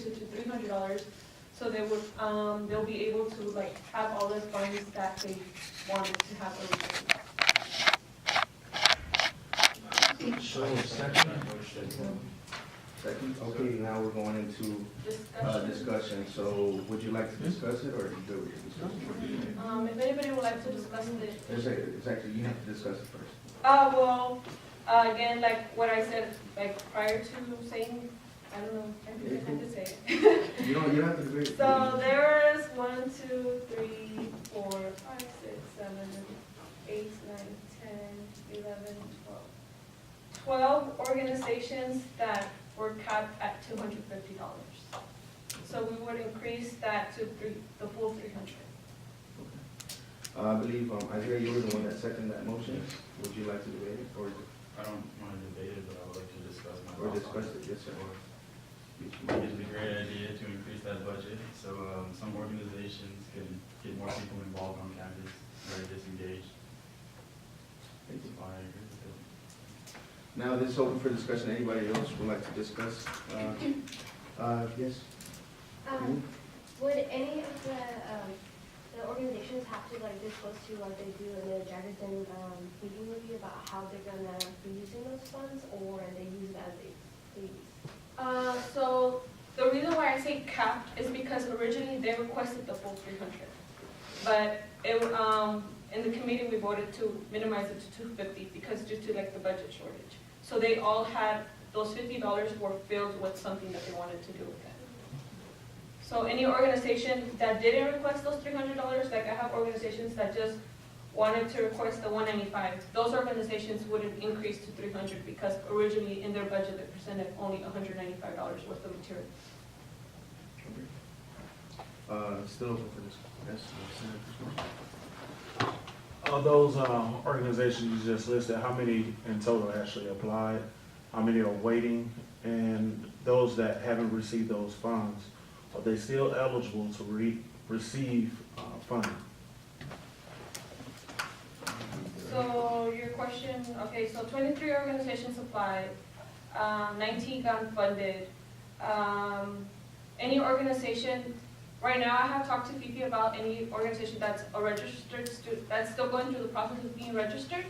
increase it to $300, so they would, they'll be able to like have all the funds that they wanted to have originally. So second. Second, okay, now we're going into discussion. So would you like to discuss it, or are you good with the discussion? If anybody would like to discuss it. It's actually, you have to discuss it first. Well, again, like what I said, like prior to saying, I don't know, I think I have to say it. You don't have to agree. So there's 1, 2, 3, 4, 5, 6, 7, 8, 9, 10, 11, 12 organizations that were capped at $250. So we would increase that to the full 300. I believe, Isaiah, you were the one that seconded that motion. Would you like to debate it, or? I don't want to debate it, but I would like to discuss my Or thoughts on discuss it, yes, sir. I think it's a great idea to increase that budget, so some organizations can get more people involved on campus, very disengaged. I agree with it. Now, this is open for discussion. Anybody else would like to discuss? Yes? Would any of the organizations have to like disclose to what they do in the Jefferson meeting review about how they're gonna be using those funds, or they use it as they please? So the reason why I say capped is because originally they requested the full 300, but it, in the committee we voted to minimize it to 250 because due to like the budget shortage. So they all had those $50 were filled with something that they wanted to do with it. So any organization that didn't request those $300, like I have organizations that just wanted to request the $195, those organizations wouldn't increase to 300 because originally in their budget they presented only $195 worth of material. Still open for this. Yes. Of those organizations you just listed, how many in total actually applied? How many are waiting? And those that haven't received those funds, are they still eligible to receive funding? So your question, okay, so 23 organizations applied, 19 got funded. Any organization, right now I have talked to Fifi about any organization that's a registered student, that's still going through the process of being registered.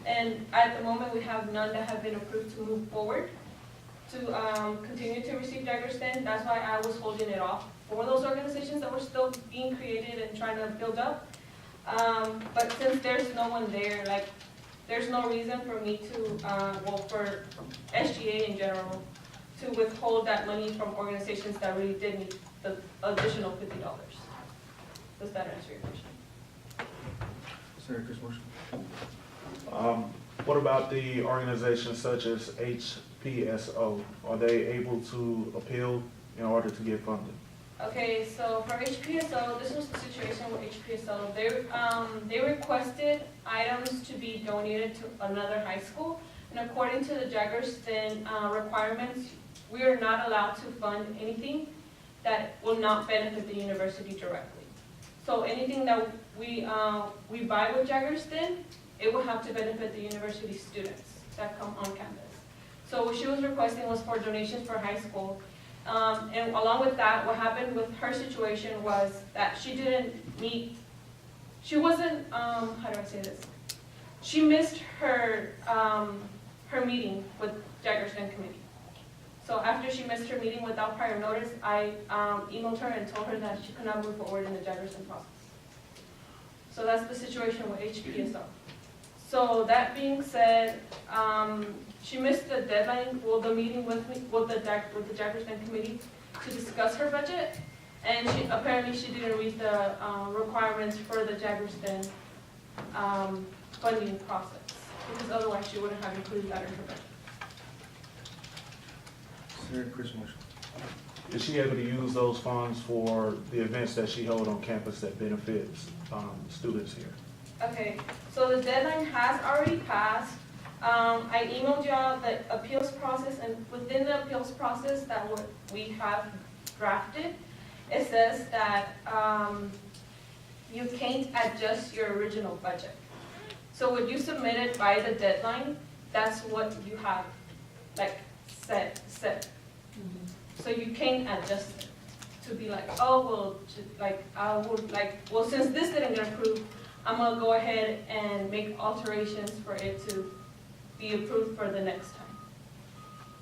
And at the moment we have none that have been approved to move forward to continue to receive Jaggerston. That's why I was holding it off for those organizations that were still being created and trying to build up. But since there's no one there, like, there's no reason for me to, well, for SGA in general, to withhold that money from organizations that really did need the additional $50. Does that answer your question? Senator Chris Marshall. What about the organizations such as HPSO? Are they able to appeal in order to get funded? Okay, so for HPSO, this was the situation with HPSO. They requested items to be donated to another high school, and according to the Jaggerston requirements, we are not allowed to fund anything that will not benefit the university directly. So anything that we buy with Jaggerston, it will have to benefit the university students that come on campus. So what she was requesting was for donations for high school. And along with that, what happened with her situation was that she didn't meet, she wasn't, how do I say this? She missed her, her meeting with Jaggerston Committee. So after she missed her meeting without prior notice, I emailed her and told her that she could not move forward in the Jaggerston process. So that's the situation with HPSO. So that being said, she missed the deadline, well, the meeting with the Jaggerston Committee to discuss her budget, and apparently she didn't read the requirements for the Jaggerston funding process, because otherwise she wouldn't have included that in her budget. Senator Chris Marshall. Is she able to use those funds for the events that she held on campus that benefits students here? Okay, so the deadline has already passed. I emailed y'all the appeals process, and within the appeals process that we have drafted, it says that you can't adjust your original budget. So what you submitted by the deadline, that's what you have, like, set. So you can't adjust it to be like, oh, well, like, I would like, well, since this didn't get approved, I'm gonna go ahead and make alterations for it to be approved for the next time.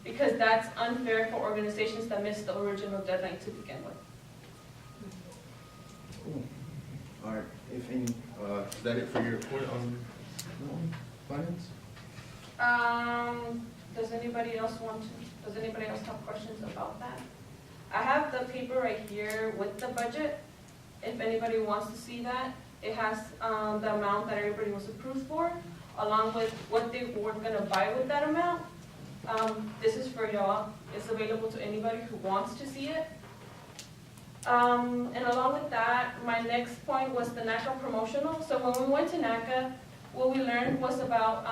Because that's unfair for organizations that missed the original deadline to begin with. Cool. All right, if any, is that it for your report on finance? Does anybody else have questions about that? I have the paper right here with the budget, if anybody wants to see that. It has, the amount that everybody was approved for, along with what they were gonna buy with that amount. This is for y'all, it's available to anybody who wants to see it. And along with that, my next point was the NACA promotional. So when we went to NACA, what we learned was about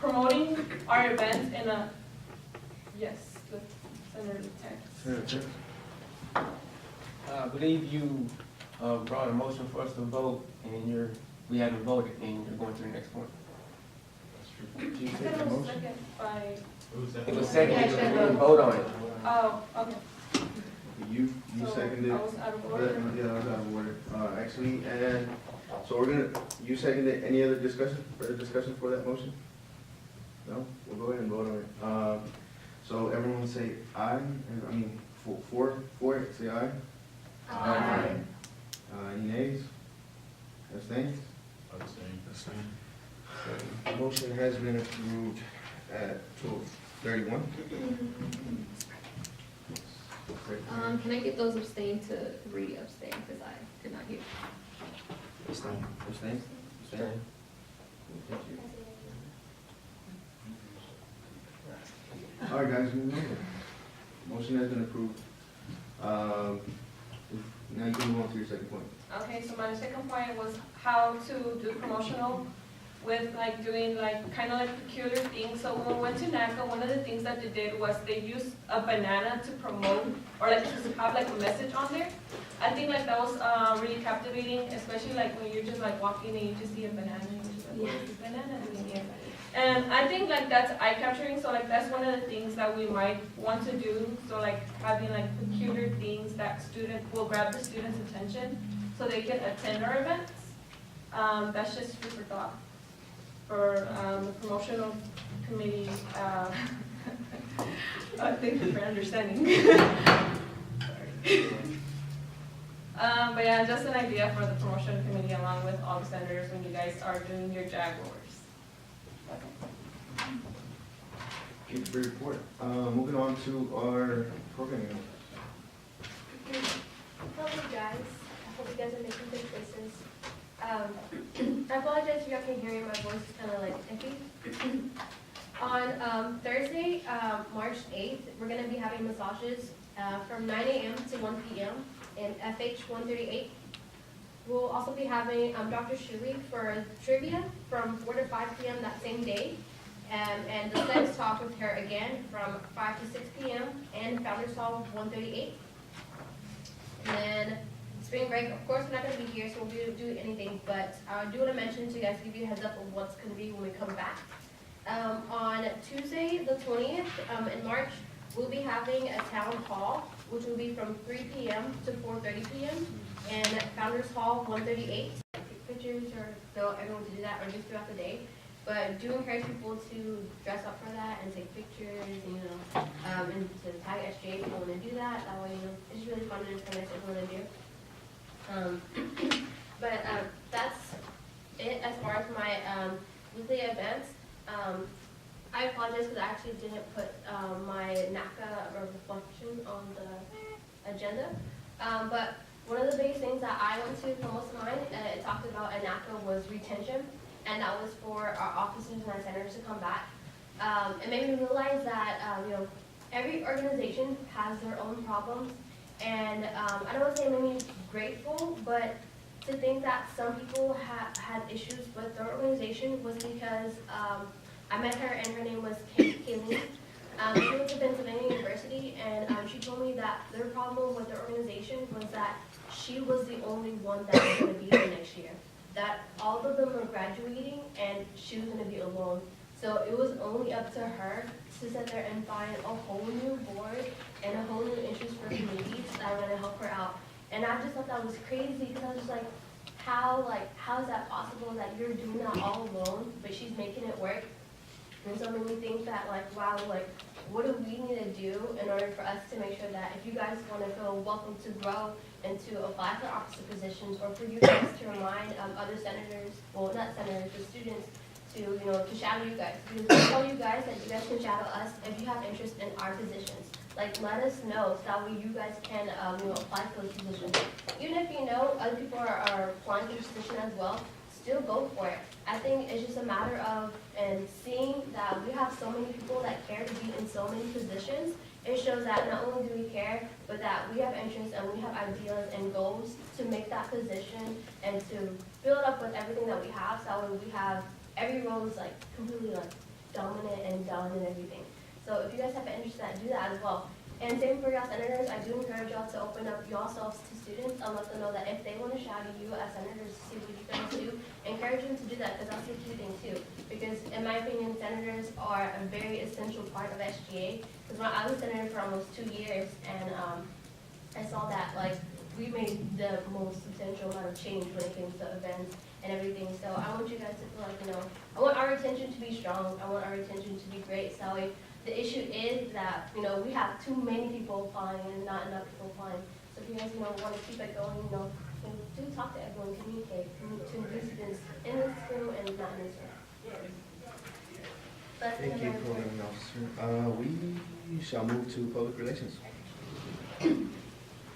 promoting our events in a, yes, Senator Lieutenant. I believe you brought a motion for us to vote, and we haven't voted, and you're going to the next point. That's true. Did you I take thought the it was motion? second by, It was seconded, but we didn't vote on it. oh, okay. You So seconded? I was out of order. Yeah, I was out of order, actually, and so you seconded, any other further discussion for that motion? No? We'll go ahead and vote on it. So everyone say aye, for it, say aye. Aye. Any nays? Abstains? So, motion has been approved at 12:31. Can I get those abstain to re-abstain, because I did not hear. Abstain? Abstain? Thank you. All right, guys, move on. Motion has been approved. Now you can move on to your second point. Okay, so my second point was how to do promotional with like doing like kind of like peculiar things. So when we went to NACA, one of the things that they did was they used a banana to promote or like to have like a message on there. I think like that was really captivating, especially like when you're just like walking and you just see a banana and you're just like, what is this banana doing here? And I think like that's eye capturing, so like that's one of the things that we might want to do. So like having like peculiar things that will grab the students' attention so they can attend our events. That's just food for thought for the promotional committee. Thank you for understanding. But yeah, just an idea for the promotion committee along with all the senators when you guys are doing your JAG wars. Thank you for your report. Moving on to our programming. Hello guys, I hope you guys are making good choices. I apologize if y'all can hear me, my voice is kind of like iffy. On Thursday, March 8th, we're going to be having massages from 9 a.m. to 1 p.m. in FH 138. We'll also be having Dr. Shuey for trivia from 4 to 5 p.m. that same day. And the sex talk with her again from 5 to 6 p.m. and Founders Hall 138. And then spring break, of course, we're not going to be here, so we won't do anything, but I do want to mention to you guys, give you a heads up of what's going to be when we come back. On Tuesday, the 20th, in March, we'll be having a town hall, which will be from 3 p.m. to 4:30 p.m. and Founders Hall 138. Take pictures or tell everyone to do that or just throughout the day. But do encourage people to dress up for that and take pictures, and, and to tag SGA if you want to do that. That way, it's really fun and it's nice to everyone to do. But that's it as far as my weekly events. I apologize because I actually didn't put my NACA or reflection on the agenda. But one of the biggest things that I went to for most of mine, it talked about at NACA was retention, and that was for our officers and our senators to come back. It made me realize that every organization has their own problems. And I don't want to say it made me grateful, but to think that some people had issues with their organization was because I met her and her name was Kayleen. She went to Pennsylvania University, and she told me that their problem with their organization was that she was the only one that was going to be there next year. That all of them were graduating and she was going to be alone. So it was only up to her to sit there and find a whole new board and a whole new interest for communities that are gonna help her out. And I just thought that was crazy, because I was just like, how is that possible that you're doing that all alone, but she's making it work? And so it made me think that, like, wow, like, what do we need to do in order for us to make sure that if you guys want to feel welcome to grow and to apply for officer positions, or for you guys to remind other senators, well, not senators, but students, to shadow you guys. Because we tell you guys that you guys can shadow us if you have interest in our positions. Like, let us know, so that way you guys can, apply for those positions. Even if you know other people are applying for this position as well, still go for it. I think it's just a matter of, and seeing that we have so many people that care to be in so many positions, it shows that not only do we care, but that we have interests and we have ideas and goals to make that position and to build up with everything that we have, so that way we have, every role is like completely like dominant and done and everything. So if you guys have an interest in that, do that as well. And same for y'all senators, I do encourage y'all to open up yourselves to students and let them know that if they want to shadow you as senators to see what you guys do, encourage them to do that, because that's a key thing too. Because in my opinion, senators are a very essential part of SGA. Because when I was senator for almost 2 years, and I saw that like we made the most substantial amount of change when it came to events and everything. So I want you guys to feel like, I want our retention to be strong. I want our retention to be great. So the issue is that, we have too many people applying and not enough people applying. So if you guys, want to keep it going, do talk to everyone, communicate to new students in this room and not in this room. Thank you, Program Officer. We shall move to public relations.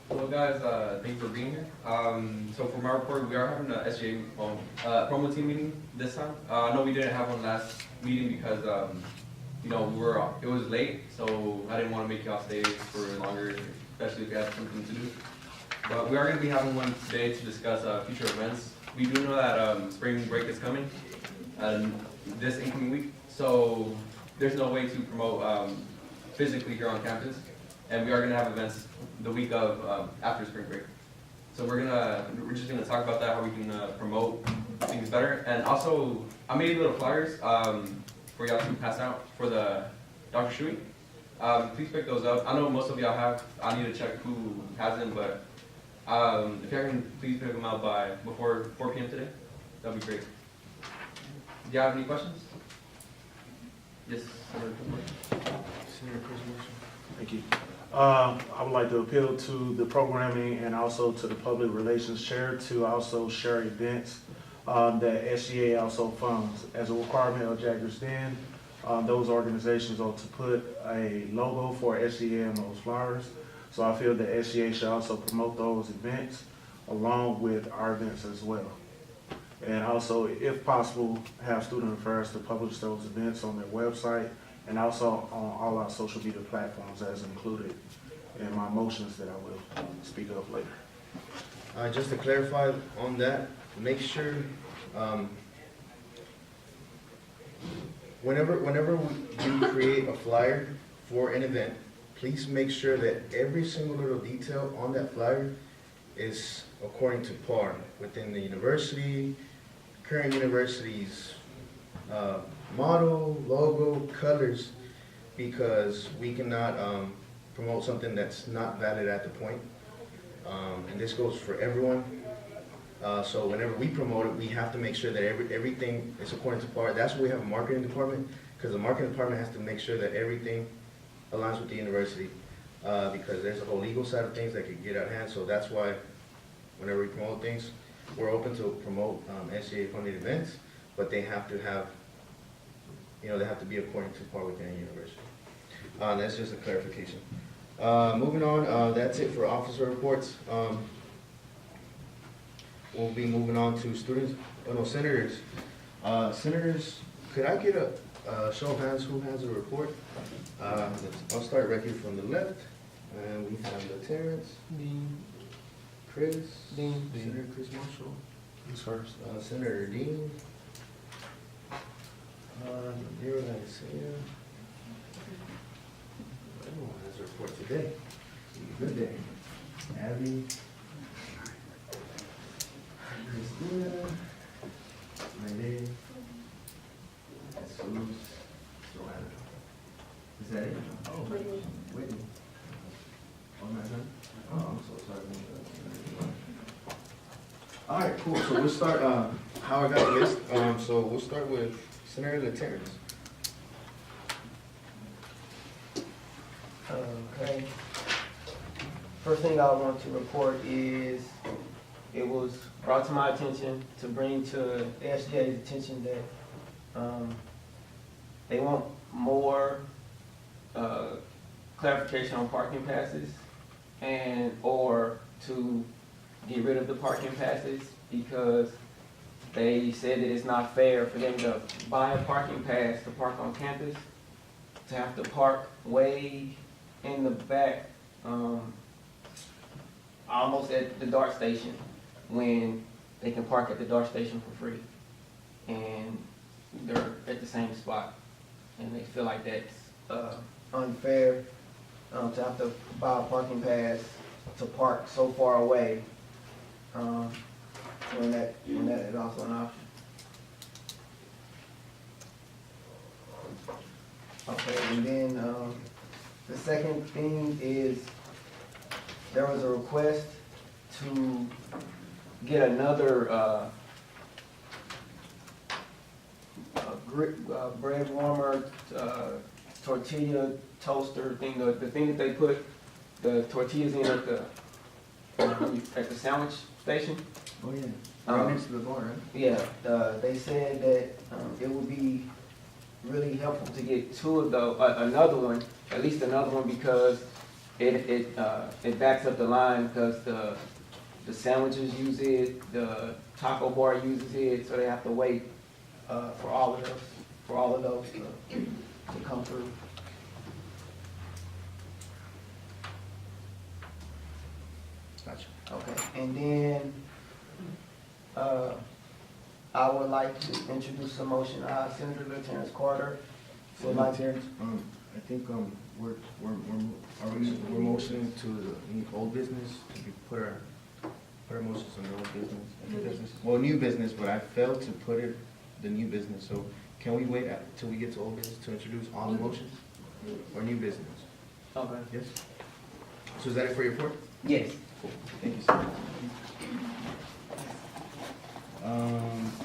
Hello guys, thank you for being here. So for my report, we are having an SGA promo team meeting this time. I know we didn't have one last meeting because it was late, so I didn't want to make y'all stay for longer, especially if you had something to do. But we are going to be having one today to discuss future events. We do know that spring break is coming this incoming week, so there's no way to promote physically here on campus, and we are going to have events the week of after spring break. So we're just gonna talk about that, how we can promote things better, and also I made little flyers for y'all to pass out for the Dr. Shui. Please pick those up. I know most of y'all have. I need to check who hasn't, but if y'all can please pick them out by before 4 p.m. today, that'd be great. Do y'all have any questions? Yes, Senator Chris. Thank you. I would like to appeal to the programming and also to the public relations chair to also share events that SGA also funds. As a requirement of Jaggers Den, those organizations are to put a logo for SGA on those flyers. So I feel that SGA should also promote those events along with our events as well. And also, if possible, have student affairs to publish those events on their website and also on all our social media platforms as included in my motions that I will speak of later. Just to clarify on that, make sure whenever you create a flyer for an event, please make sure that every single little detail on that flyer is according to par within the university, current university's motto, logo, colors, because we cannot promote something that's not valid at the point. And this goes for everyone. So whenever we promote it, we have to make sure that everything is according to par. That's why we have a marketing department, because the marketing department has to make sure that everything aligns with the university, because there's a whole legal side of things that could get out of hand. So that's why whenever we promote things, we're open to promote SGA funded events, but they have to have, they have to be according to par within a university. That's just a clarification. Moving on, that's it for officer reports. We'll be moving on to students, senators. Senators, could I get a show of hands who has a report? I'll start right here from the left. And we have the Terrence, Dean. Chris, Dean. Senator Chris Marshall, Who's first? Senator Dean, Nadira Isaiah. Everyone has a report today. Good day. Abby, Christina, my name, Jesus. Is that it? Oh, Whitney. Oh, not done? Oh, I'm so sorry. All right, cool. So we'll start, how I got the list. So we'll start with Senator Laterras. Okay. First thing I want to report is it was brought to my attention to bring to SGA's attention that they want more clarification on parking passes and or to get rid of the parking passes because they said that it's not fair for them to buy a parking pass to park on campus, to have to park way in the back, almost at the DART station, when they can park at the DART station for free. And they're at the same spot. And they feel like that's unfair to have to buy a parking pass to park so far away when that is also an option. Okay, and then the second thing is there was a request to get another bread warmer, tortilla toaster thing, the thing that they put the tortillas in at the sandwich station. Oh, yeah. Right next to the bar, right? Yeah, they said that it would be really helpful to get two of those, another one, at least another one, because it backs up the line because the sandwiches use it, the taco bar uses it, so they have to wait for all of those to come through. Gotcha. Okay, and then I would like to introduce a motion. Senator Lieutenant Carter would like to. I think we're motioning to the old business to be put our motions on the old business. New business. Well, new business, but I failed to put it the new business. So can we wait till we get to old business to introduce all the motions or new business? Okay. Yes. So is that it for your report? Yes. Cool. Thank you, sir.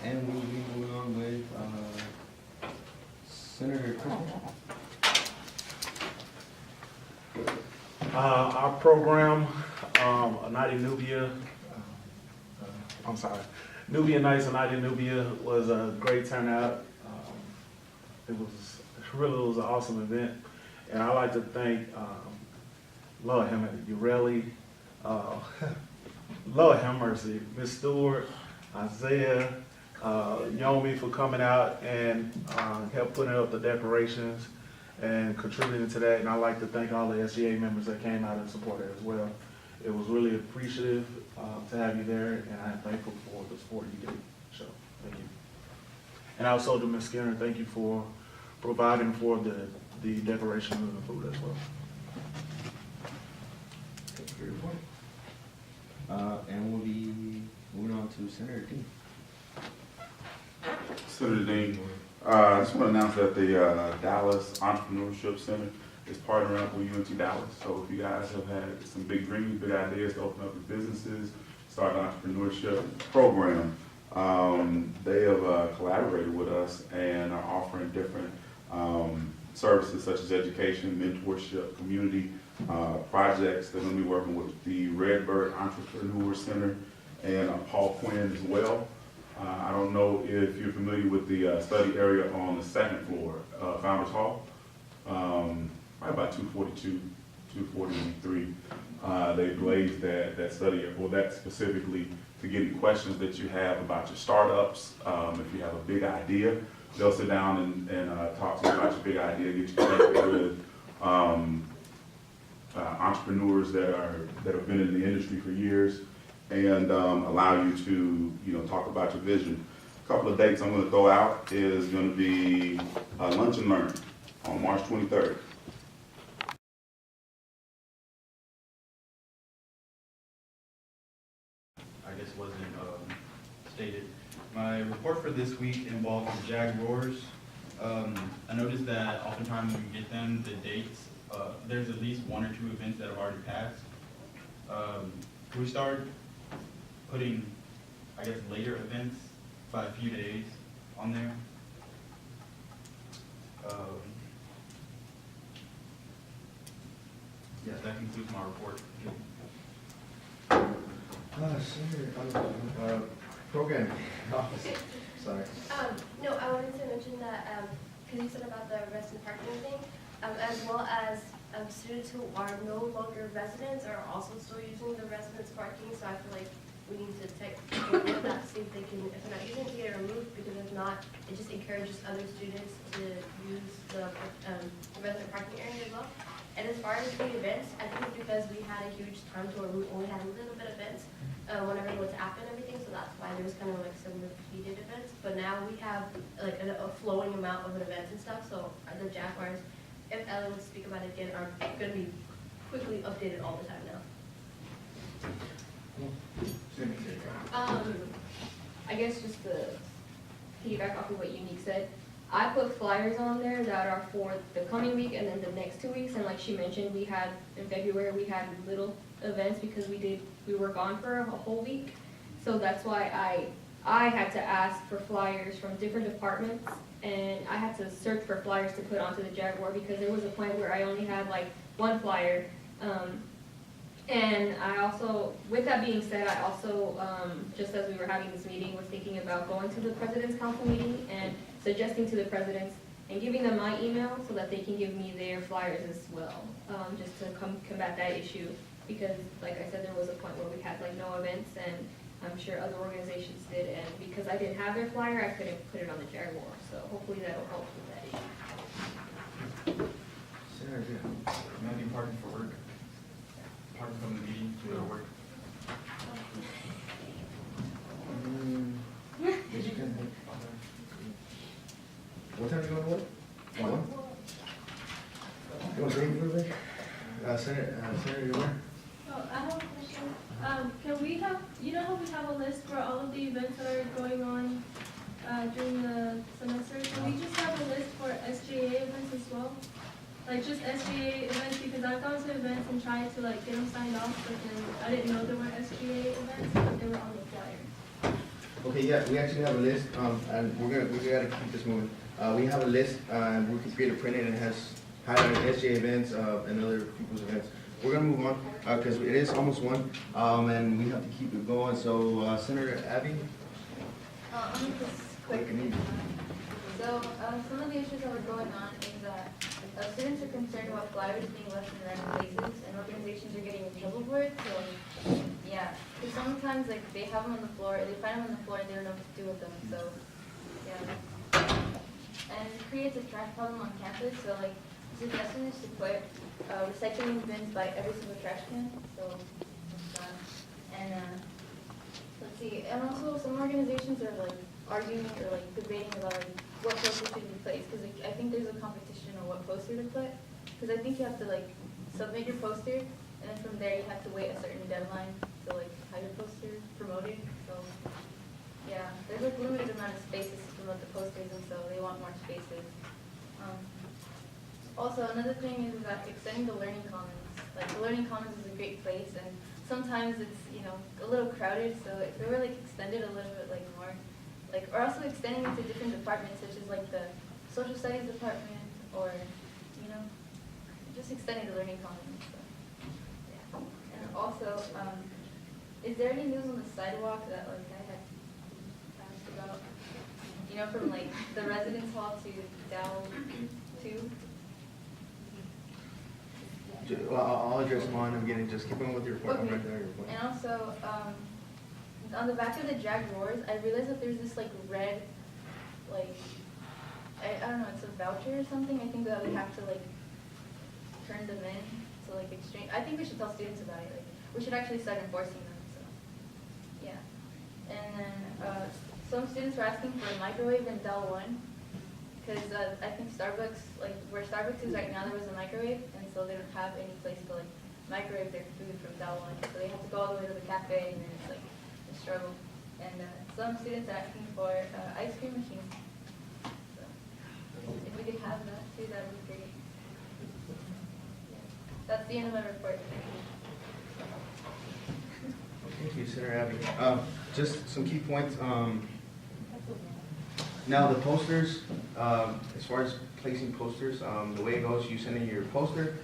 And we'll be moving on with Senator Christmas. Our program, Night Nubia, Nubian Nights and Night in Nubia was a great turnout. It was an awesome event. And I'd like to thank, Lord have mercy, Lord have mercy, Ms. Stewart, Isaiah, Yomi for coming out and help putting up the decorations and contributing to that. And I'd like to thank all the SGA members that came out and supported as well. It was really appreciative to have you there, and I'm thankful for the support you did. So, thank you. And also to Ms. Skinner, thank you for providing for the decoration of the food as well. Thank you for your report. And we'll be moving on to Senator Dean. Senator Dean, I just want to announce that the Dallas Entrepreneurship Center is partnering up with UNT Dallas. So if you guys have had some big dreams, big ideas to open up your businesses, start an entrepreneurship program, they have collaborated with us and are offering different services such as education, mentorship, community projects. They're going to be working with the Redbird Entrepreneur Center and Paul Quinn as well. I don't know if you're familiar with the study area on the second floor, Founders Hall, right about 242, 243. They blazed that study area, well, that specifically to get any questions that you have about your startups. If you have a big idea, they'll sit down and talk to you about your big idea, get you connected with entrepreneurs that have been in the industry for years, and allow you to talk about your vision. A couple of dates I'm going to throw out is going to be Lunch and Learn on March 23rd. I guess wasn't stated. My report for this week involved the Jag Roars. I noticed that oftentimes when we get them, the dates, there's at least 1 or 2 events that have already passed. Can we start putting, I guess, later events by a few days on there? Yeah, that concludes my report. Program office, sorry. No, I wanted to mention that, because you said about the resident parking thing, as well as students who are no longer residents are also still using the residence parking, so I feel like we need to take a look at that, see if they can, if they're not using it, to get it removed, because if not, it just encourages other students to use the resident parking area as well. And as far as the events, I think it's because we had a huge time to where we only had a little bit of events whenever it was app and everything, so that's why there was kind of like some repeated events. But now we have like a flowing amount of events and stuff, so the Jaguars, if Ellen would speak about it again, are going to be quickly updated all the time now. I guess just to piggyback off of what Unique said, I put flyers on there that are for the coming week and then the next 2 weeks, and like she mentioned, we had, in February, we had little events because we were gone for a whole week. So that's why I had to ask for flyers from different departments, and I had to search for flyers to put onto the Jaguar because there was a point where I only had like 1 flyer. And I also, with that being said, I also, just as we were having this meeting, was thinking about going to the President's Council meeting and suggesting to the presidents and giving them my email so that they can give me their flyers as well, just to combat that issue. Because, like I said, there was a point where we had like no events, and I'm sure other organizations did, and because I didn't have their flyer, I couldn't put it on the Jaguar. So hopefully that'll help with that issue. Imagine parking for work. Parking from the meeting to go to work. What time are you going to work? 1? You want to bring it over? Senator, you there? Oh, I have a question. Can we have, you know how we have a list for all of the events that are going on during the semester? Can we just have a list for SGA events as well? Like just SGA events, because I've gone to events and tried to like get them signed off, but then I didn't know there were SGA events, but they were on the flyer. Okay, yeah, we actually have a list, and we gotta keep this moving. We have a list, and we can create a printed, and it has highlighted SGA events, and other people's events. We're gonna move on, because it is almost 1, and we have to keep it going, so, Senator Abby? I'll make this quick. So, some of the issues that were going on is that students are concerned about flyers being left in random places, and organizations are getting in trouble for it, so, yeah. Because sometimes, like, they have them on the floor, they find them on the floor, and they don't know what to do with them, so, yeah. And it creates a trash problem on campus, so, like, the suggestion is to put recycling bins by every single trash can, so, that's that. And, let's see, and also some organizations are, like, arguing or, like, debating about, like, what poster should be placed, because I think there's a competition on what poster to put, because I think you have to like submit your poster, and then from there you have to wait a certain deadline to like have your poster promoted. So yeah, there's like limited amount of spaces to promote the posters, and so they want more spaces. Also, another thing is that extending the learning commons. Like the learning commons is a great place, and sometimes it's a little crowded. So if it were like extended a little bit like more. Like, or also extending it to different departments, such as like the social studies department, or, just extending the learning commons. So, yeah. And also, is there any news on the sidewalk that like I had asked about? From like the residence hall to Dow 2? I'll address mine, I'm getting, just keep on with your report, I'm Okay. right there, your point. And also, on the back of the Jaguars, I realized that there's this like red, like, I don't know, it's a voucher or something. I think that we have to like turn them in to like exchange. I think we should tell students about it. Like, we should actually start enforcing them. So, yeah. And then some students were asking for a microwave in Dell 1 because I think Starbucks, like where Starbucks is right now, there was a microwave, and so they don't have any place to like microwave their food from Dell 1. So they have to go all the way to the cafe, and then it's like struggle. And some students are asking for ice cream machines. So, if we could have that too, that would be great. Yeah. That's the end of my report. Thank you. Thank you, Senator Abby. Just some key points. Now, the posters, as far as placing posters, the way it goes, you send in your poster,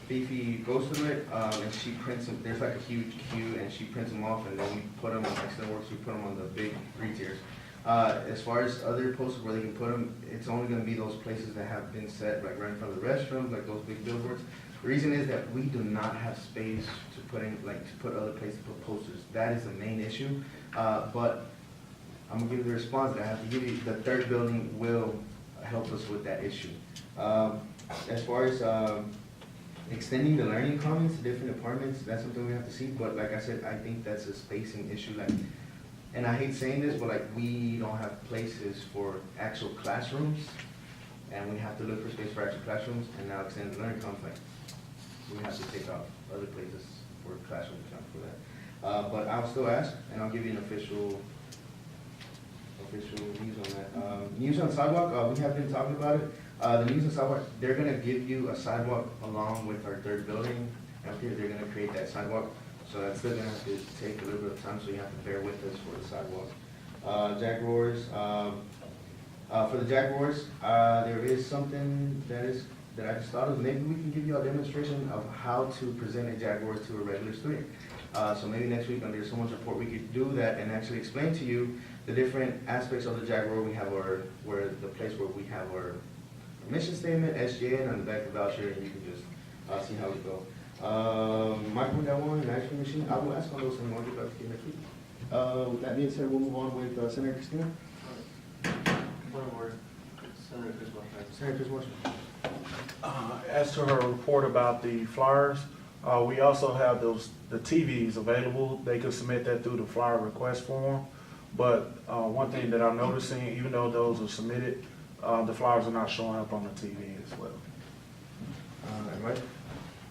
Fifi goes through it, and she prints them. There's like a huge queue, and she prints them off, and then we put them on Excellent Works, we put them on the big 3 tiers. As far as other posters where they can put them, it's only gonna be those places that have been set, like right in front of the restrooms, like those big billboards. The reason is that we do not have space to put in, like, to put other places to put posters. That is the main issue, but I'm gonna give you the response that I have to give you. The third building will help us with that issue. As far as extending the learning commons to different departments, that's something we have to see, but like I said, I think that's a spacing issue, like, and I hate saying this, but like, we don't have places for actual classrooms, and we have to look for space for actual classrooms, and now extend the learning commons, like, we have to take off other places for classrooms for that. But I'll still ask, and I'll give you an official news on that. News on sidewalk, we have been talking about it. The news on sidewalk, they're gonna give you a sidewalk along with our third building. Up here, they're gonna create that sidewalk. So that's still gonna have to take a little bit of time, so you have to bear with us for the sidewalk. Jack Roars, for the Jack Roars, there is something that I just thought of. Maybe we can give you a demonstration of how to present a Jack Roars to a regular student. So maybe next week under someone's report, we could do that and actually explain to you the different aspects of the Jack Roar. We have the place where we have our mission statement, SGA, and on the back of the voucher, and you can just see how we go. Microphone that one, and ice cream machine, I will ask on those and we'll get back to you next week. With that being said, we'll move on with Senator Christina. One more. Senator Chris Marshall. Senator Chris Marshall. As to her report about the flyers, we also have the TVs available. They could submit that through the flyer request form. But one thing that I'm noticing, even though those are submitted, the flyers are not showing up on the TV as well. Right.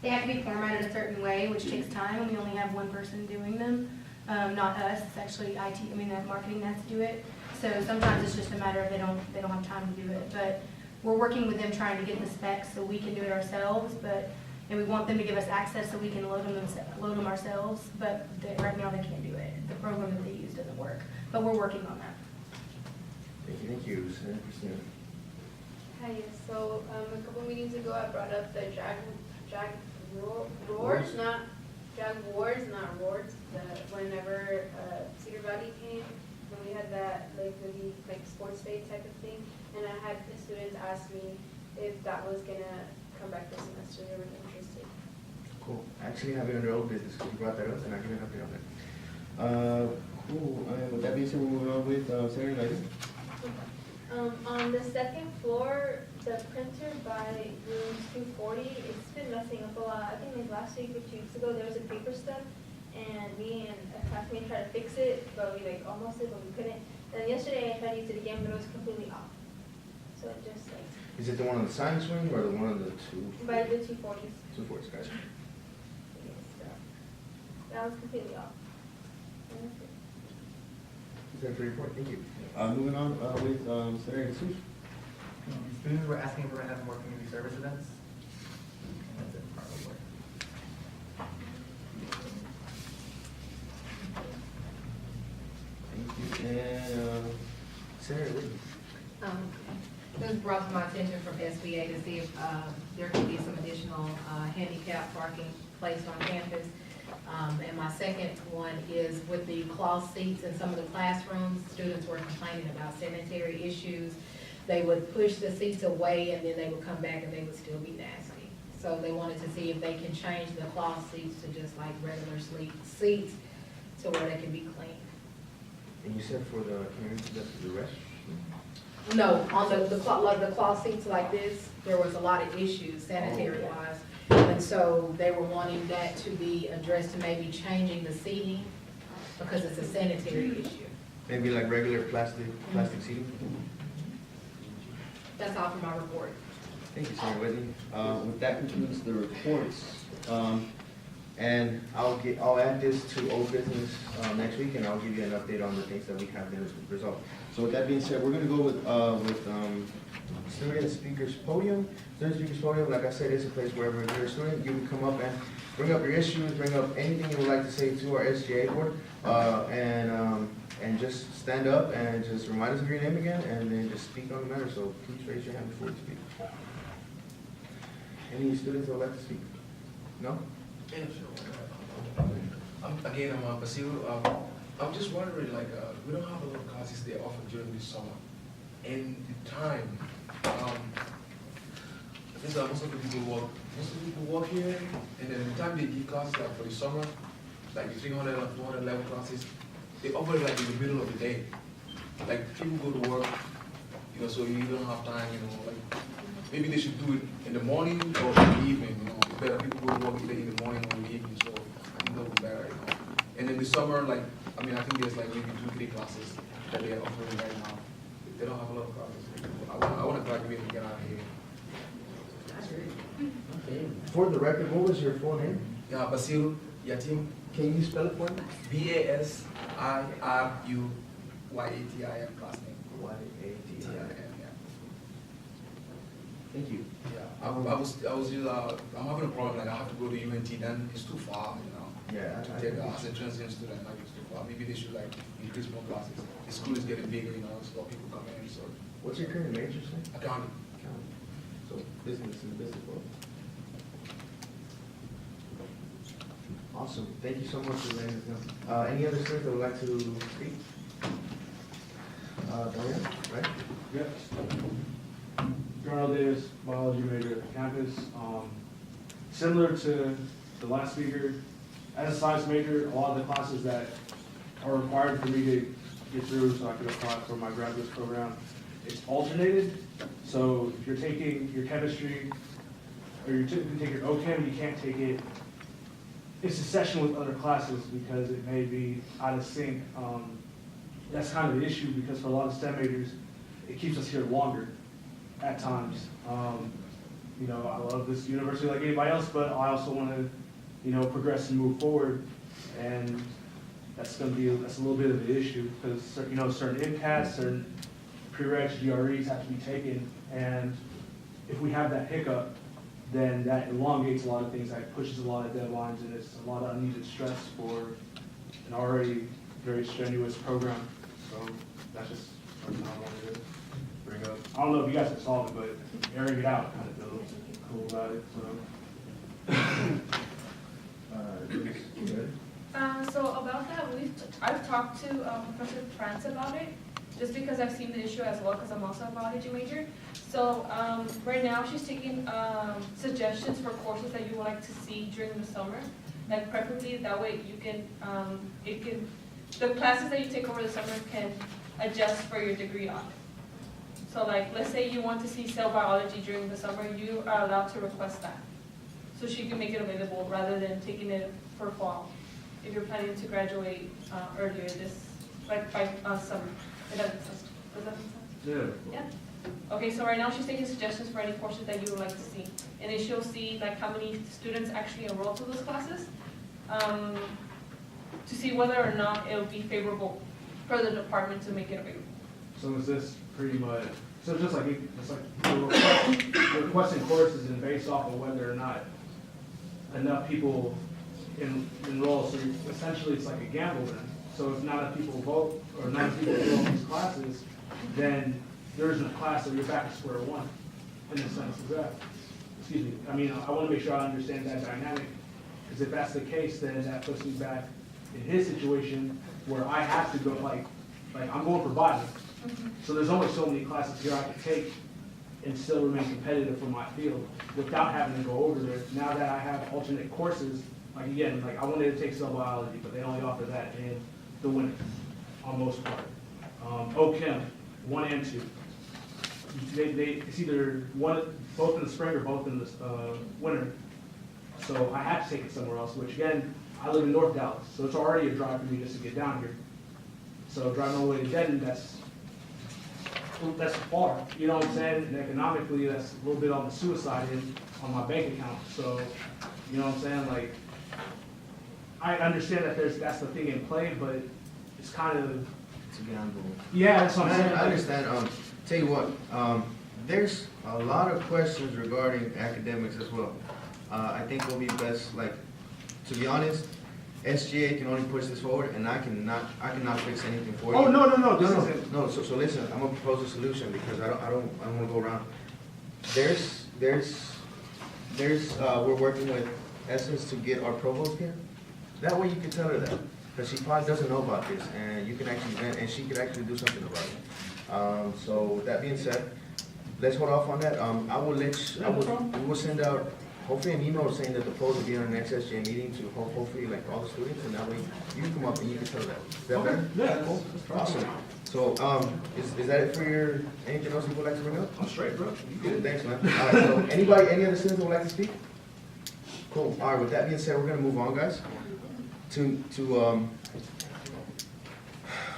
They have to be formatted a certain way, which takes time, and we only have one person doing them, not us. It's actually IT, that marketing has to do it. So sometimes it's just a matter of they don't have time to do it. But we're working with them trying to get the specs so we can do it ourselves. And we want them to give us access so we can load them ourselves. But right now they can't do it. The program that they use doesn't work. But we're working on that. Thank you, Senator Christina. Hi, yes, so a couple meetings ago, I brought up the Roars, not Jag Wars, not Roars. Whenever Cedar Valley came, when we had that like sports day type of thing, and I had the students ask me if that was gonna come back this semester. They were interested. Cool. Actually, I have it under old business because you brought that up, and I'll give you an update on that. Cool. With that being said, we're moving on with Senator Lighty. On the second floor, the printer by room 240, it's been messing up a lot. I think like last week or 2 weeks ago, there was a paper stuck, and me and a classmate tried to fix it, but we almost did, but we couldn't. Then yesterday I tried to use it again, but it was completely off. So it just Is it the one on the science wing or the one on the two? by the 240s. 240s, gotcha. So that was completely off. And that's it. Is that for your report? Thank you. Moving on with Senator Jesus. Students were asking if we're gonna have more community service events. And that's it, probably. Thank you. And Senator Lee. It was brought to my attention from SBA to see if there could be some additional handicap parking placed on campus. And my second one is with the cloth seats in some of the classrooms, students were complaining about sanitary issues. They would push the seats away and then they would come back and they would still be nasty. So they wanted to see if they can change the cloth seats to just like regular seats to where they can be clean. And you said for the community, that's the rest? No, on the cloth seats like this, there was a lot of issues sanitary wise. And so they were wanting that to be addressed to maybe changing the seating because it's a sanitary issue. Maybe like regular plastic seating? That's all for my report. Thank you, Senator Whitney. With that concludes the reports. And I'll add this to old business next week, and I'll give you an update on the things that we have been resolved. So with that being said, we're gonna go with student speakers podium. Student speakers podium, like I said, is a place wherever you're a student, you can come up and bring up your issues, bring up anything you would like to say to our SGA board, and just stand up and just remind us of your name again, and then just speak on the matter. So please raise your hand before you speak. Any students that would like to speak? No? Yeah, sure. I'm Basil. I'm just wondering, like, we don't have a lot of classes they offer during the summer. And the time, most of the people work here, and then the time they give classes, like for the summer, like the 300 and 400 level classes, they offer it like in the middle of the day. Like people go to work, so you don't have time, like maybe they should do it in the morning or in the evening, It's better people go to work either in the morning or in the evening, so I think that would be better, And in the summer, like, I think there's like maybe 2-3 classes that they are offering right now. They don't have a lot of classes. I want to graduate and get out of here. Okay. For the record, what was your full name? Yeah, Basil Yatim. Can you spell it for me? BASIRUYATIM, last name. Y-A-T-I-M. Yeah. Thank you. Yeah, I'm having a problem, like I have to go to UNT, then it's too far, Yeah. To take as a transient student, like it's too far. Maybe they should like increase more classes. The school is getting bigger, so people come in, so. What's your current major, sir? Accounting. So business and business world. Awesome. Thank you so much for letting us know. Any other students that would like to speak? Dorian, right? Yep. Darnell Davis, biology major at campus. Similar to the last speaker, as a science major, a lot of the classes that are required for me to get through so I can apply for my graduate program, it's alternated. So if you're taking your chemistry, or you're typically taking your OChem, you can't take it in succession with other classes because it may be out of sync. That's kind of the issue because for a lot of STEM majors, it keeps us here longer at times. I love this university like anybody else, but I also want to, progress and move forward. And that's a little bit of the issue because, certain MCATs, certain prereqs, GREs have to be taken. And if we have that hiccup, then that elongates a lot of things, that pushes a lot of deadlines, and it's a lot of unneeded stress for an already very strenuous program. So that's just something I wanted to bring up. I don't know if you guys have solved it, but airing it out kind of feels cool about it. So about that, I've talked to Professor France about it, just because I've seen the issue as well, because I'm also a biology major. So right now she's taking suggestions for courses that you would like to see during the summer, like preferably that way you can, the classes that you take over the summer can adjust for your degree on it. So like, let's say you want to see cell biology during the summer, you are allowed to request that. So she can make it available rather than taking it for fall, if you're planning to graduate earlier by summer. Does that make sense? Yeah. Yeah. Okay, so right now she's taking suggestions for any courses that you would like to see. And then she'll see like how many students actually enroll to those classes, to see whether or not it'll be favorable for the department to make it available. So is this pretty much, so just like, the requesting courses is based off of whether or not enough people enroll, so essentially it's like a gamble then. So if not enough people vote, or not enough people enroll in these classes, then there isn't a class, so you're back to square one, in a sense, is that, excuse me, I want to make sure I understand that dynamic, because if that's the case, then that puts me back in his situation, where I have to go, like I'm going for botany, so there's only so many classes here I can take and still remain competitive for my field, without having to go over there. Now that I have alternate courses, I wanted to take cell biology, but they only offer that in the winter, on most part. OChem, 1 and 2. It's either both in the spring or both in the winter. So I had to take it somewhere else, which again, I live in North Dallas, so it's already a drive for me just to get down here. So driving all the way to Denton, that's far, you know what I'm saying? And economically, that's a little bit on the suicide end on my bank account. So, you know what I'm saying? Like, I understand that that's the thing in play, but it's kind of to get on board. Yeah, that's what I'm saying. I understand, tell you what, there's a lot of questions regarding academics as well. I think it'll be best, like, to be honest, SGA can only push this forward, and I cannot fix anything for you. Oh, no, No, so listen, I'm gonna propose a solution, because I don't wanna go around. We're working with Essence to get our provost here. That way you can tell her that, because she probably doesn't know about this, and you can actually, and she could actually do something about it. So with that being said, let's hold off on that. We will send out, hopefully, an email saying that the polls will be on the next SGA meeting to hopefully like all the students, and that way you can come up and you can tell that. Is that better? Yeah, Cool. Awesome. So, is that it for your, anything else you would like to bring up? I'm straight, bro. You good, thanks, man. All right, so anybody, any other students that would like to speak? Cool. All right, with that being said, we're gonna move on, guys.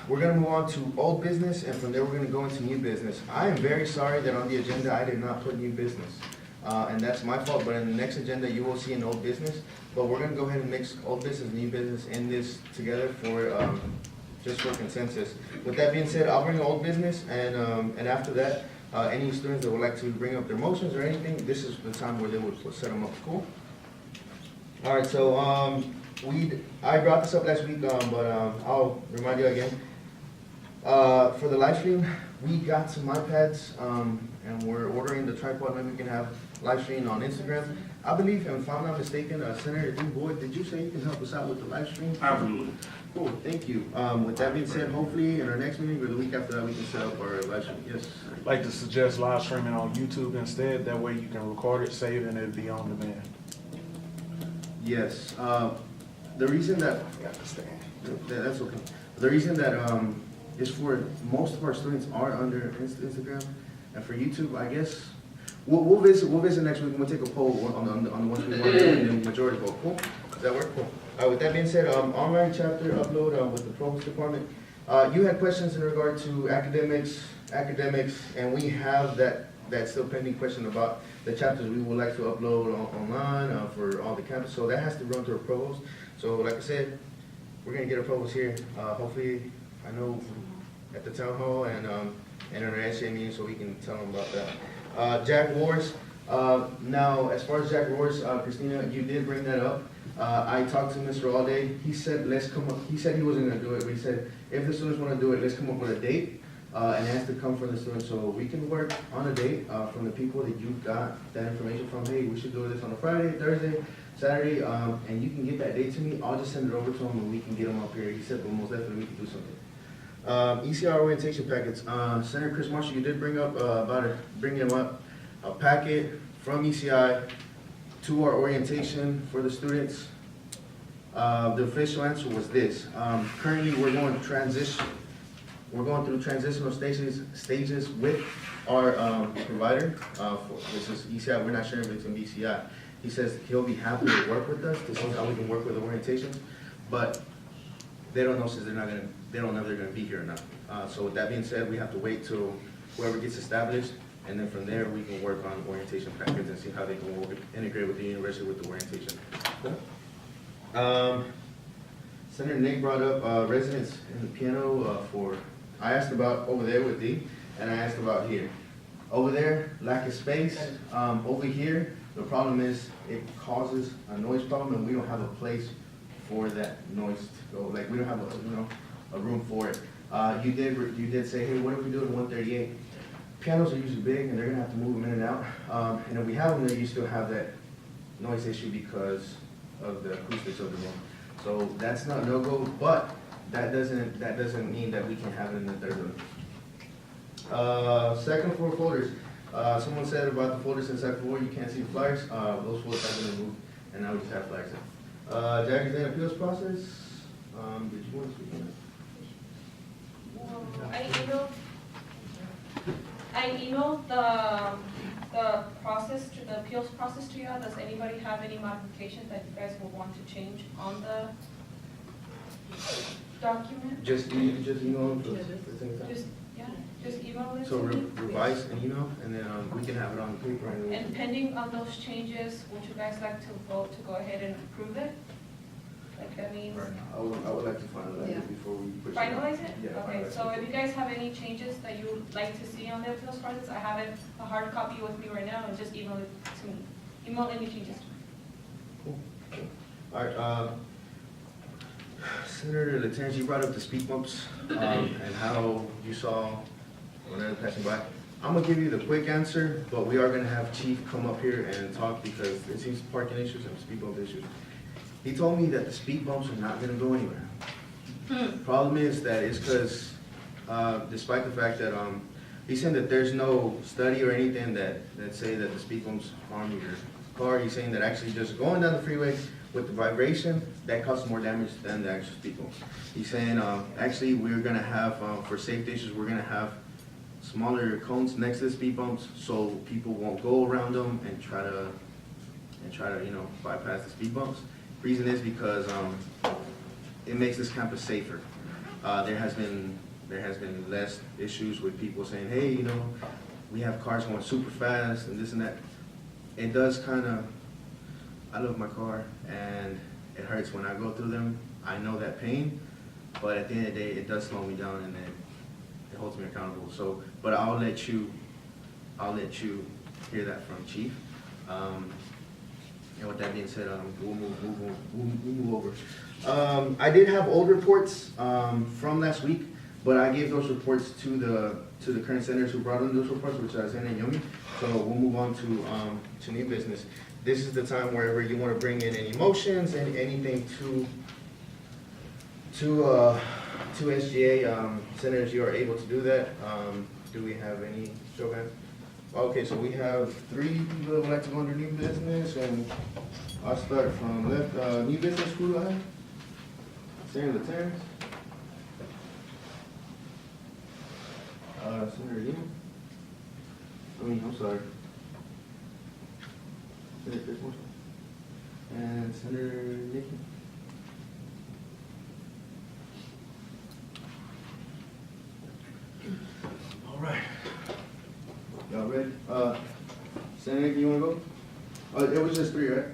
We're gonna move on to old business, and from there, we're gonna go into new business. I am very sorry that on the agenda, I did not put new business. And that's my fault, but in the next agenda, you will see an old business. But we're gonna go ahead and mix old business, new business in this together for, just for consensus. With that being said, I'll bring old business, and after that, any students that would like to bring up their motions or anything, this is the time where they would set them up. Cool? All right, so, I brought this up last week, but I'll remind you again. For the live stream, we got some iPads, and we're ordering the tripod, maybe we can have live stream on Instagram. I believe, and if I'm not mistaken, Senator D. Boyd, did you say you can help us out with the live stream? Absolutely. Cool, thank you. With that being said, hopefully in our next meeting or the week after that, we can set up our live stream. Yes. I'd like to suggest live streaming on YouTube instead. That way you can record it, save it, and it'll be on demand. Yes. The reason that, that's okay. The reason that is for most of our students are under Instagram, and for YouTube, I guess, we'll visit next week, and we'll take a poll on the ones we want, and the majority vote. Cool? Does that work? Cool. With that being said, online chapter upload with the provost department. You had questions in regard to academics, and we have that still pending question about the chapters we would like to upload online for all the campus. So that has to run through a provost. So like I said, we're gonna get a provost here. Hopefully, I know at the town hall and in our SGA meeting, so we can tell them about that. Jack Wars. Now, as far as Jack Wars, Christina, you did bring that up. I talked to Mr. Allday. He said, let's come up. He said he wasn't gonna do it, but he said, if the students wanna do it, let's come up with a date. And it has to come from the students, so we can work on a date from the people that you got that information from. Hey, we should do this on a Friday, Thursday, Saturday, and you can get that date to me. I'll just send it over to him and we can get them up here. He said, well, most definitely we can do something. ECR orientation packets. Senator Chris Marshall, you did bring up bringing up a packet from ECI to our orientation for the students. The official answer was this. Currently, we're going through transitional stages with our provider. This is ECI. We're not sharing between ECI. He says he'll be happy to work with us to see how we can work with the orientations, but they don't know since they don't know if they're going to be here or not. So with that being said, we have to wait till whoever gets established, and then from there we can work on orientation packets and see how they can integrate with the university with the orientation. Senator Nick brought up residents in the piano I asked about over there with D, and I asked about here. Over there, lack of space. Over here, the problem is it causes a noise problem, and we don't have a place for that noise to go. Like, we don't have a room for it. You did say, hey, what if we do it in 138? Pianos are usually big, and they're gonna have to move them in and out. And if we have them there, you still have that noise issue because of the acoustics of the room. So that's not a no-go, but that doesn't mean that we can have it in the third room. Second floor folders. Someone said about the folders in the second floor, you can't see the flyers. Those folders have been removed, and now we just have flyers in. Jackie's Day appeals process. Did you want to speak on that? I emailed the process, the appeals process to you. Does anybody have any modifications that you guys will want to change on the document? Just email them. Just email it So to me. revise an email, and then we can have it on paper. And pending on those changes, would you guys like to vote to go ahead and approve it? Like, I mean, I would like to finalize Yeah. it before we push it. finalize it? Yeah, Okay, finalize so it. if you guys have any changes that you would like to see on there to those projects, I have a hard copy with me right now, and just email it to me. Email any changes. All right, Senator Latange, you brought up the speed bumps, and how you saw when they were passing by. I'm gonna give you the quick answer, but we are gonna have Chief come up here and talk because it seems parking issues and speed bump issues. He told me that the speed bumps are not gonna go anywhere. Problem is that it's because, despite the fact that, he's saying that there's no study or anything that say that the speed bumps harm your car. He's saying that actually just going down the freeway with the vibration, that causes more damage than the actual speed bumps. He's saying, actually, we're gonna have, for safety issues, we're gonna have smaller cones next to the speed bumps, so people won't go around them and try to, bypass the speed bumps. Reason is because, it makes this campus safer. There has been less issues with people saying, hey, we have cars going super fast and this and that. It does I love my car and it hurts when I go through them. I know that pain, but at the end of the day, it does slow me down and it holds me accountable. So, but I'll let you hear that from Chief. And with that being said, we'll move over. I did have old reports from last week, but I gave those reports to the current senators who brought in those reports, which are Senator Yomi. So we'll move on to new business. This is the time wherever you want to bring in any motions and anything to SGA. Senators, you are able to do that. Do we have any show of hands? Okay, so we have 3 people that would like to go under new business, and I'll start from left. New business, who do I have? Senator Terrence. Senator Lima. I'm sorry. Senator Chris Morrison. And Senator Nikki. All right. Y'all ready? Senator, you wanna go? It was just 3, right?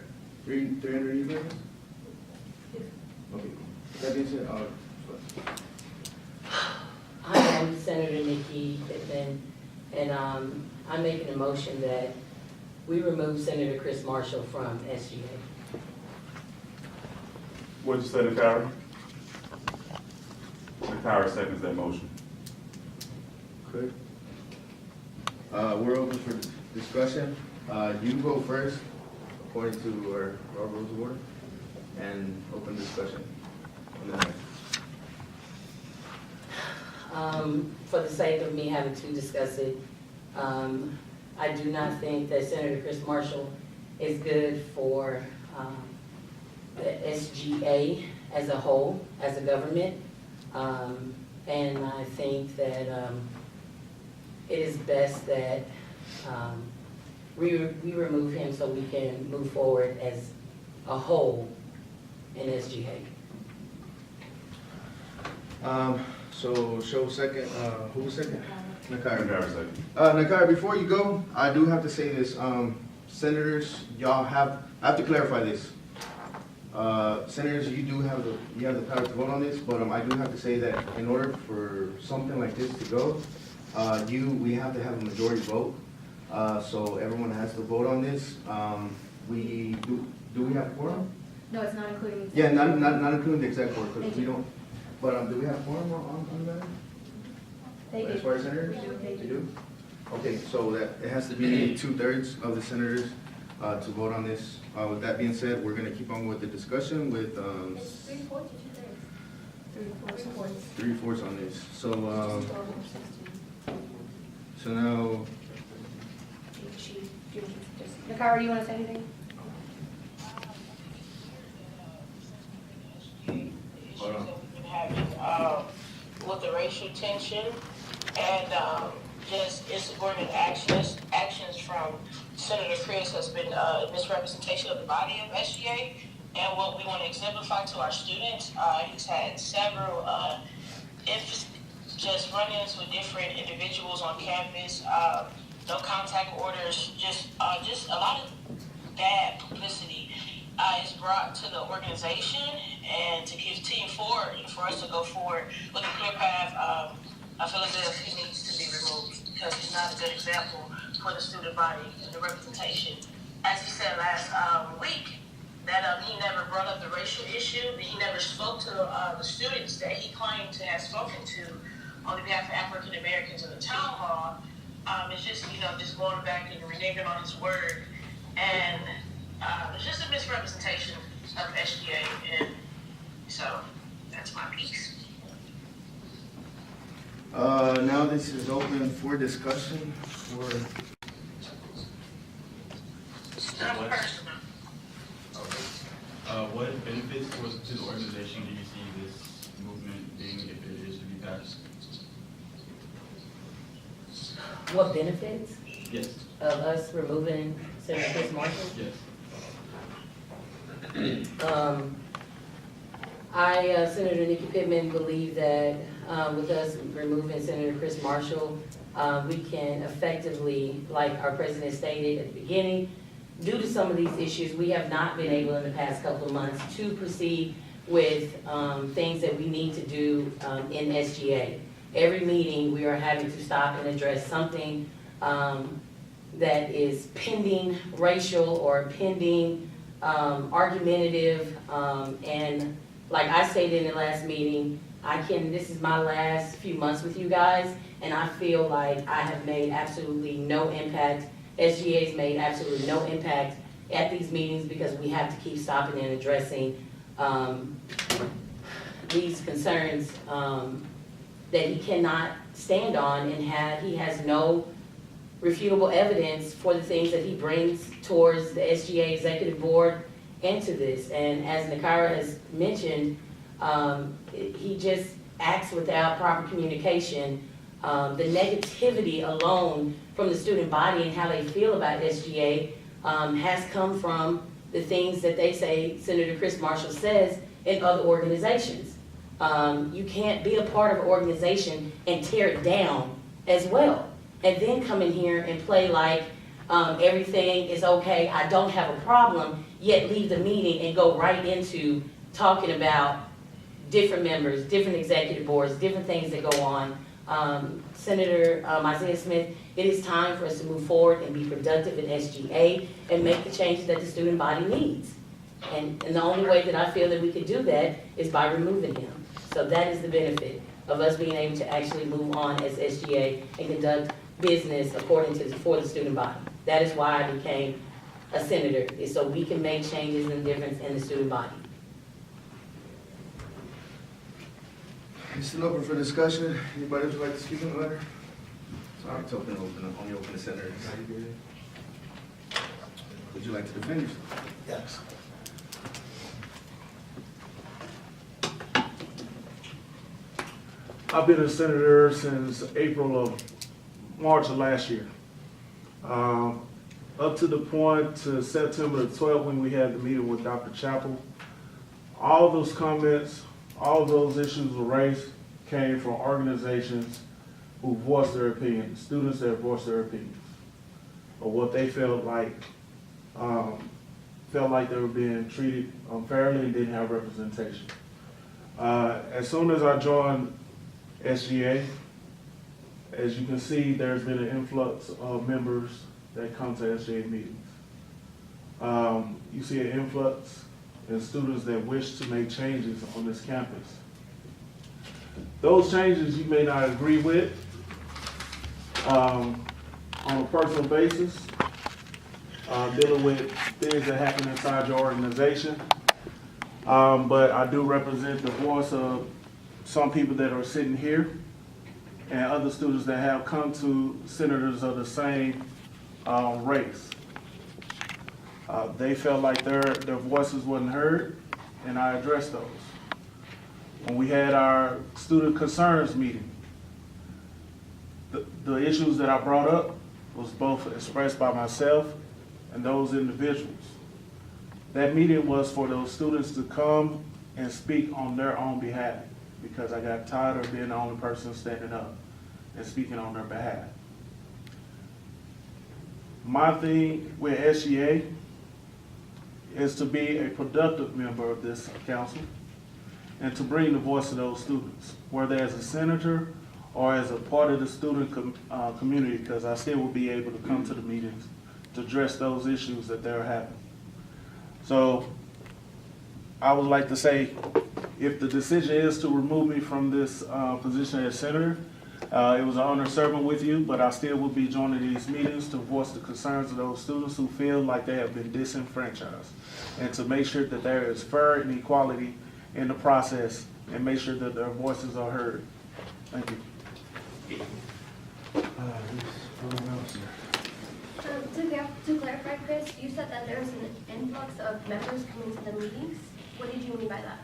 3 under new business? Okay. That being said, I am Senator Nikki Pittman, and I'm making a motion that we remove Senator Chris Marshall from SGA. What'd you say, Nakara? Nakara seconds that motion. Good. We're open for discussion. You go first, according to our rules of order, and open discussion on the next. For the sake of me having to discuss it, I do not think that Senator Chris Marshall is good for the SGA as a whole, as a government. And I think that it is best that we remove him so we can move forward as a whole in SGA. So show second, who was second? Nakara. Nakara second. Nakara, before you go, I do have to say this, senators, I have to clarify this. Senators, you have the power to vote on this, but I do have to say that in order for something like this to go, we have to have a majority vote. So everyone has to vote on this. Do we have quorum? No, it's not including. Yeah, not including the exec board, because we don't, but do we have quorum on that? They As do. far as senators? They They do? Okay, so that, it has to be 2/3 of the senators to vote on this. With that being said, we're gonna keep on with the discussion with, It's 3/4 to 2/3. 3/4 on this. So now, Nakara, do you want to say anything? hold on. With the racial tension and just insubordinate actions from Senator Chris has been misrepresentation of the body of SGA and what we want to exemplify to our students. He's had several just run-ins with different individuals on campus, no contact orders, just a lot of bad publicity is brought to the organization and to continue forward and for us to go forward with a clear path, I feel as if he needs to be removed because he's not a good example for the student body and the representation. As he said last week, that he never brought up the racial issue, that he never spoke to the students that he claimed to have spoken to on behalf of African Americans in the town hall. It's just, just going back and reneging on his word. And it's just a misrepresentation of SGA. And so that's my piece. Now this is open for discussion for. Not personal. What benefits to the organization do you see this movement being if it is to be passed? What benefits Yes. of us removing Senator Chris Marshall? Yes. Senator Nikki Pittman, believe that with us removing Senator Chris Marshall, we can effectively, like our president stated at the beginning, due to some of these issues, we have not been able in the past couple of months to proceed with things that we need to do in SGA. Every meeting, we are having to stop and address something that is pending racial or pending argumentative, and like I stated in the last meeting, this is my last few months with you guys, and I feel like I have made absolutely no impact. SGA's made absolutely no impact at these meetings because we have to keep stopping and addressing these concerns that he cannot stand on, and he has no refutable evidence for the things that he brings towards the SGA Executive Board and to this. And as Nakara has mentioned, he just acts without proper communication. The negativity alone from the student body and how they feel about SGA has come from the things that they say Senator Chris Marshall says in other organizations. You can't be a part of an organization and tear it down as well, and then come in here and play like everything is okay, I don't have a problem, yet leave the meeting and go right into talking about different members, different executive boards, different things that go on. Senator Isaiah Smith, it is time for us to move forward and be productive in SGA and make the changes that the student body needs. And the only way that I feel that we could do that is by removing him. So that is the benefit of us being able to actually move on as SGA and conduct business according to for the student body. That is why I became a senator, is so we can make changes and difference in the student body. It's still open for discussion. Anybody would like to speak on the matter? Sorry, it's only open to senators. Would you like to defend yourself? Yes. I've been a senator since March of last year. Up to the point to September the 12th when we had the meeting with Dr. Chappell. All those comments, all those issues were raised came from organizations who voiced their opinions, students that voiced their opinions, or what they felt like they were being treated unfairly and didn't have representation. As soon as I joined SGA, as you can see, there's been an influx of members that come to SGA meetings. You see an influx in students that wish to make changes on this campus. Those changes you may not agree with on a personal basis, dealing with things that happen inside your organization. But I do represent the voice of some people that are sitting here and other students that have come to senators of the same race. They felt like their voices wasn't heard, and I addressed those. When we had our student concerns meeting, the issues that I brought up was both expressed by myself and those individuals. That meeting was for those students to come and speak on their own behalf, because I got tired of being the only person standing up and speaking on their behalf. My thing with SGA is to be a productive member of this council and to bring the voice of those students, whether as a senator or as a part of the student community, because I still will be able to come to the meetings to address those issues that they're having. So I would like to say, if the decision is to remove me from this position as senator, it was an honor serving with you, but I still will be joining these meetings to voice the concerns of those students who feel like they have been disenfranchised, and to make sure that there is fair and equality in the process, and make sure that their voices are heard. Thank you. To clarify, Chris, you said that there's an influx of members coming to the meetings. What did you mean by that?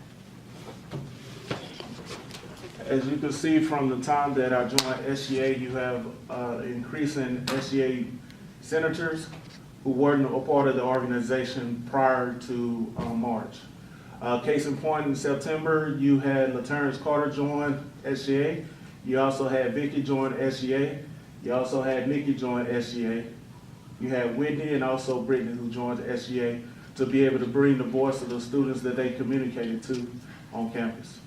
As you can see from the time that I joined SGA, you have an increase in SGA senators who weren't a part of the organization prior to March. Case in point, in September, you had LaTerrence Carter join SGA. You also had Vicky join SGA. You also had Nikki join SGA. You had Whitney and also Brittany who joined SGA to be able to bring the voice of the students that they communicated to on campus.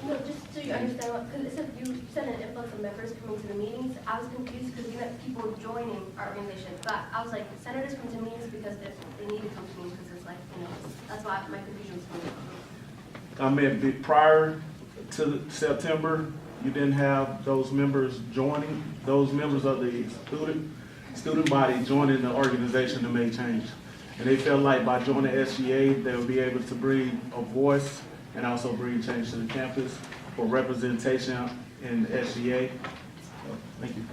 No, just so you understand, because it said you said an influx of members coming to the meetings. I was confused because we had people joining our organization, but I was like, senators come to meetings because they need to come to meetings because it's like, you know, that's why my confusion was coming from. I mean, prior to September, you didn't have those members joining, those members of the student body joining the organization to make change. And they felt like by joining SGA, they would be able to bring a voice and also bring change to the campus for representation in SGA. So, thank you.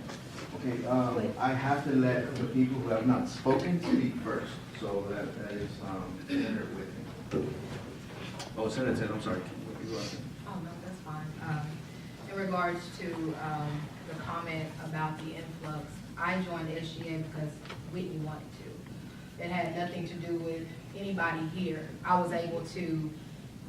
Okay, I have to let the people who have not spoken speak first, so that is Senator Whitney. Oh, Senator Ted, I'm sorry. Oh, no, that's fine. In regards to the comment about the influx, I joined SGA because Whitney wanted to. It had nothing to do with anybody here. I was able to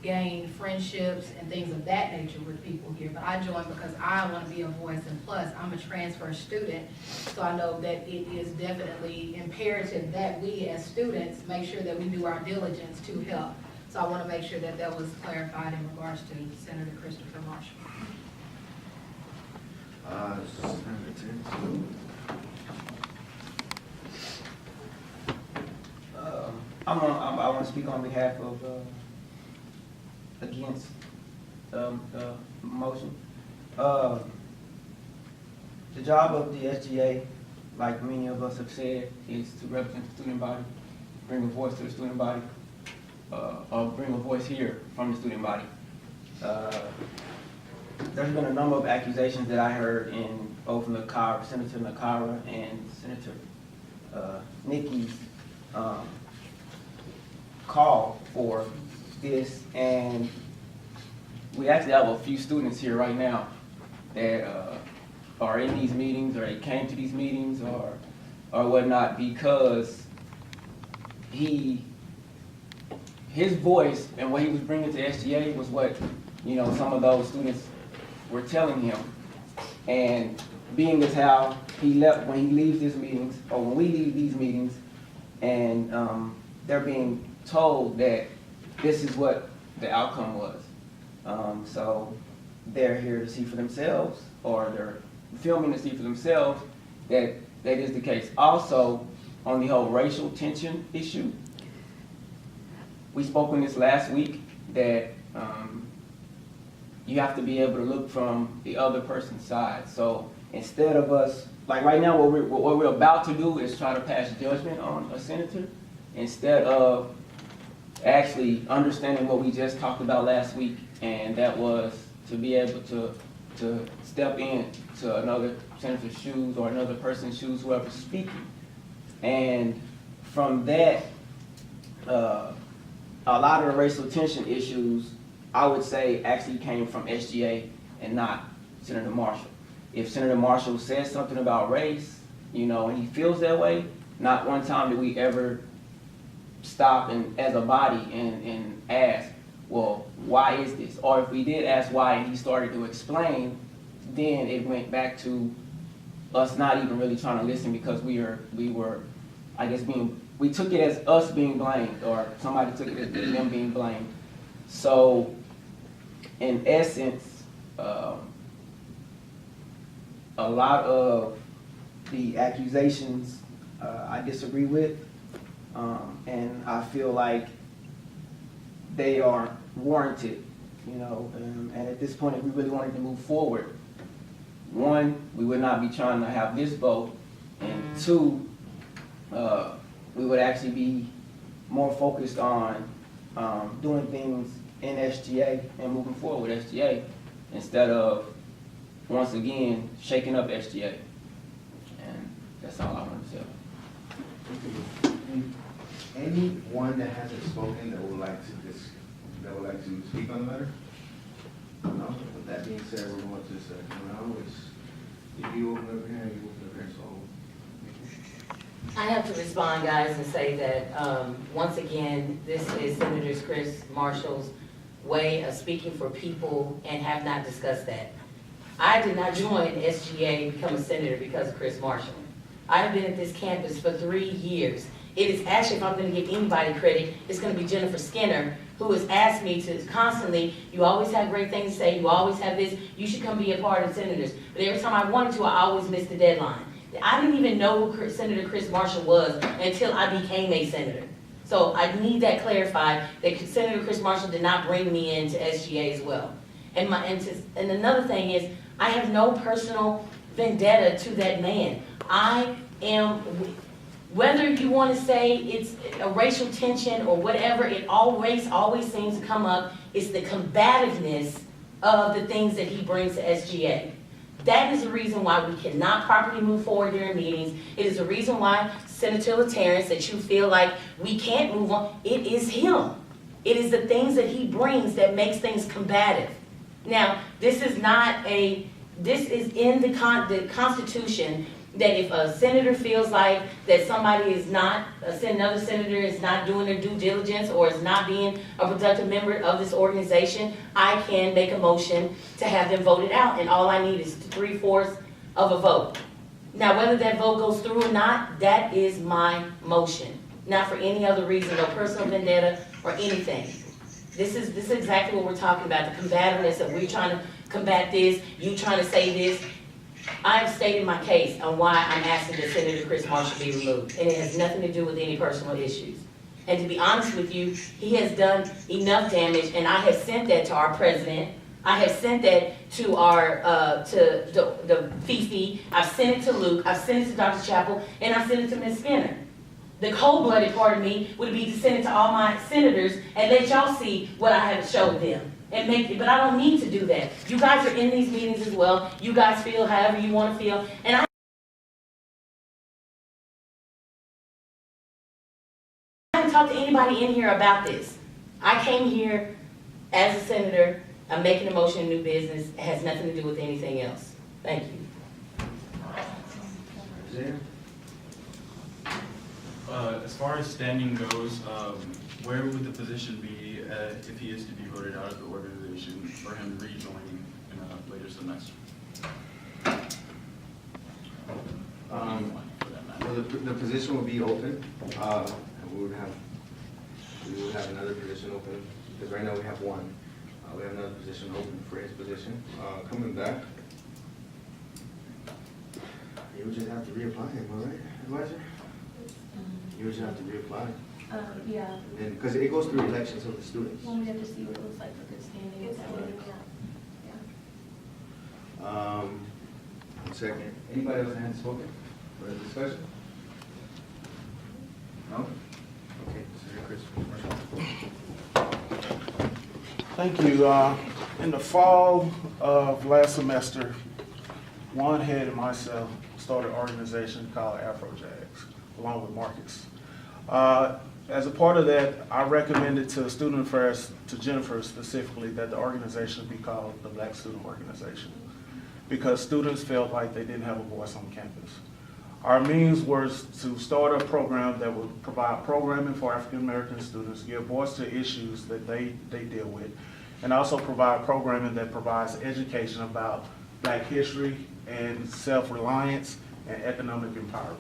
gain friendships and things of that nature with people here, but I joined because I want to be a voice, and plus I'm a transfer student, so I know that it is definitely imperative that we as students make sure that we do our diligence to help. So I want to make sure that that was clarified in regards to Senator Christopher Marshall. I want to speak on behalf of, against the motion. The job of the SGA, like many of us have said, is to represent the student body, bring a voice to the student body, or bring a voice here from the student body. There's been a number of accusations that I heard in both Senator Nakara and Senator Nikki's call for this, and we actually have a few students here right now that are in these meetings, or they came to these meetings, or whatnot, because his voice and what he was bringing to SGA was what, you know, some of those students were telling him. And being as how he left, when he leaves these meetings, or when we leave these meetings, and they're being told that this is what the outcome was. So they're here to see for themselves, or they're filming to see for themselves that that is the case. Also, on the whole racial tension issue, we spoke on this last week, that you have to be able to look from the other person's side. So instead of us, like right now, what we're about to do is try to pass judgment on a senator, instead of actually understanding what we just talked about last week, and that was to be able to step in to another senator's shoes or another person's shoes, whoever's speaking. And from that, a lot of the racial tension issues, I would say, actually came from SGA and not Senator Marshall. If Senator Marshall says something about race, you know, and he feels that way, not one time did we ever stop and, as a body, and ask, well, why is this? Or if we did ask why and he started to explain, then it went back to us not even really trying to listen, because we were, I guess, being we took it as us being blamed, or somebody took it as them being blamed. So, in essence, a lot of the accusations I disagree with, and I feel like they are warranted, you know, and at this point, if we really wanted to move forward, one, we would not be trying to have this vote, and two, we would actually be more focused on doing things in SGA and moving forward with SGA instead of, once again, shaking up SGA. And that's all I want to say. Anyone that hasn't spoken that would like to speak on the matter? No? With that being said, we're going to second round, which if you open up your hand, you open up your hand, so. I have to respond, guys, and say that, once again, this is Senator Chris Marshall's way of speaking for people and have not discussed that. I did not join SGA and become a senator because of Chris Marshall. I have been at this campus for 3 years. It is actually, if I'm going to give anybody credit, it's going to be Jennifer Skinner, who has asked me to constantly, you always have great things to say, you always have this, you should come be a part of Senators. But every time I wanted to, I always missed the deadline. I didn't even know who Senator Chris Marshall was until I became a senator. So I need that clarified, that Senator Chris Marshall did not bring me into SGA as well. And another thing is, I have no personal vendetta to that man. I am, whether you want to say it's a racial tension or whatever, it always seems to come up, it's the combativeness of the things that he brings to SGA. That is the reason why we cannot properly move forward during meetings. It is the reason why, Senator Laterrence, that you feel like we can't move on. It is him. It is the things that he brings that makes things combative. Now, this is in the Constitution, that if a senator feels like that somebody is not, another senator is not doing their due diligence or is not being a productive member of this organization, I can make a motion to have them voted out, and all I need is 3/4 of a vote. Now, whether that vote goes through or not, that is my motion. Not for any other reason, no personal vendetta or anything. This is exactly what we're talking about, the combativeness that we're trying to combat this, you trying to say this. I have stated my case on why I'm asking that Senator Chris Marshall be removed, and it has nothing to do with any personal issues. And to be honest with you, he has done enough damage, and I have sent that to our president. I have sent that to our, to the Fifi. I've sent it to Luke. I've sent it to Dr. Chappell, and I've sent it to Ms. Skinner. The cold-blooded part of me would be to send it to all my senators and let y'all see what I have showed them. And make it, but I don't need to do that. You guys are in these meetings as well. You guys feel however you want to feel. And I haven't talked to anybody in here about this. I came here as a senator. I'm making a motion in new business. It has nothing to do with anything else. Thank you. As far as standing goes, where would the position be if he is to be voted out of the organization for him rejoining in a later semester? Well, the position will be open, and we would have another position open, because right now we have one. We have another position open for his position. Coming back, you would just have to reapply him, all right, advisor? You would just have to reapply. Yeah. And because it goes through elections of the students. Well, we have to see what it looks like for good standing. One second. Anybody else hand spoken for the discussion? No? Okay, Senator Chris. Thank you. In the fall of last semester, Juan Head and myself started an organization called AfroJags, along with Marcus. As a part of that, I recommended to Student Affairs, to Jennifer specifically, that the organization be called the Black Student Organization, because students felt like they didn't have a voice on campus. Our means was to start a program that would provide programming for African American students, give voice to issues that they deal with, and also provide programming that provides education about Black history and self-reliance and economic empowerment.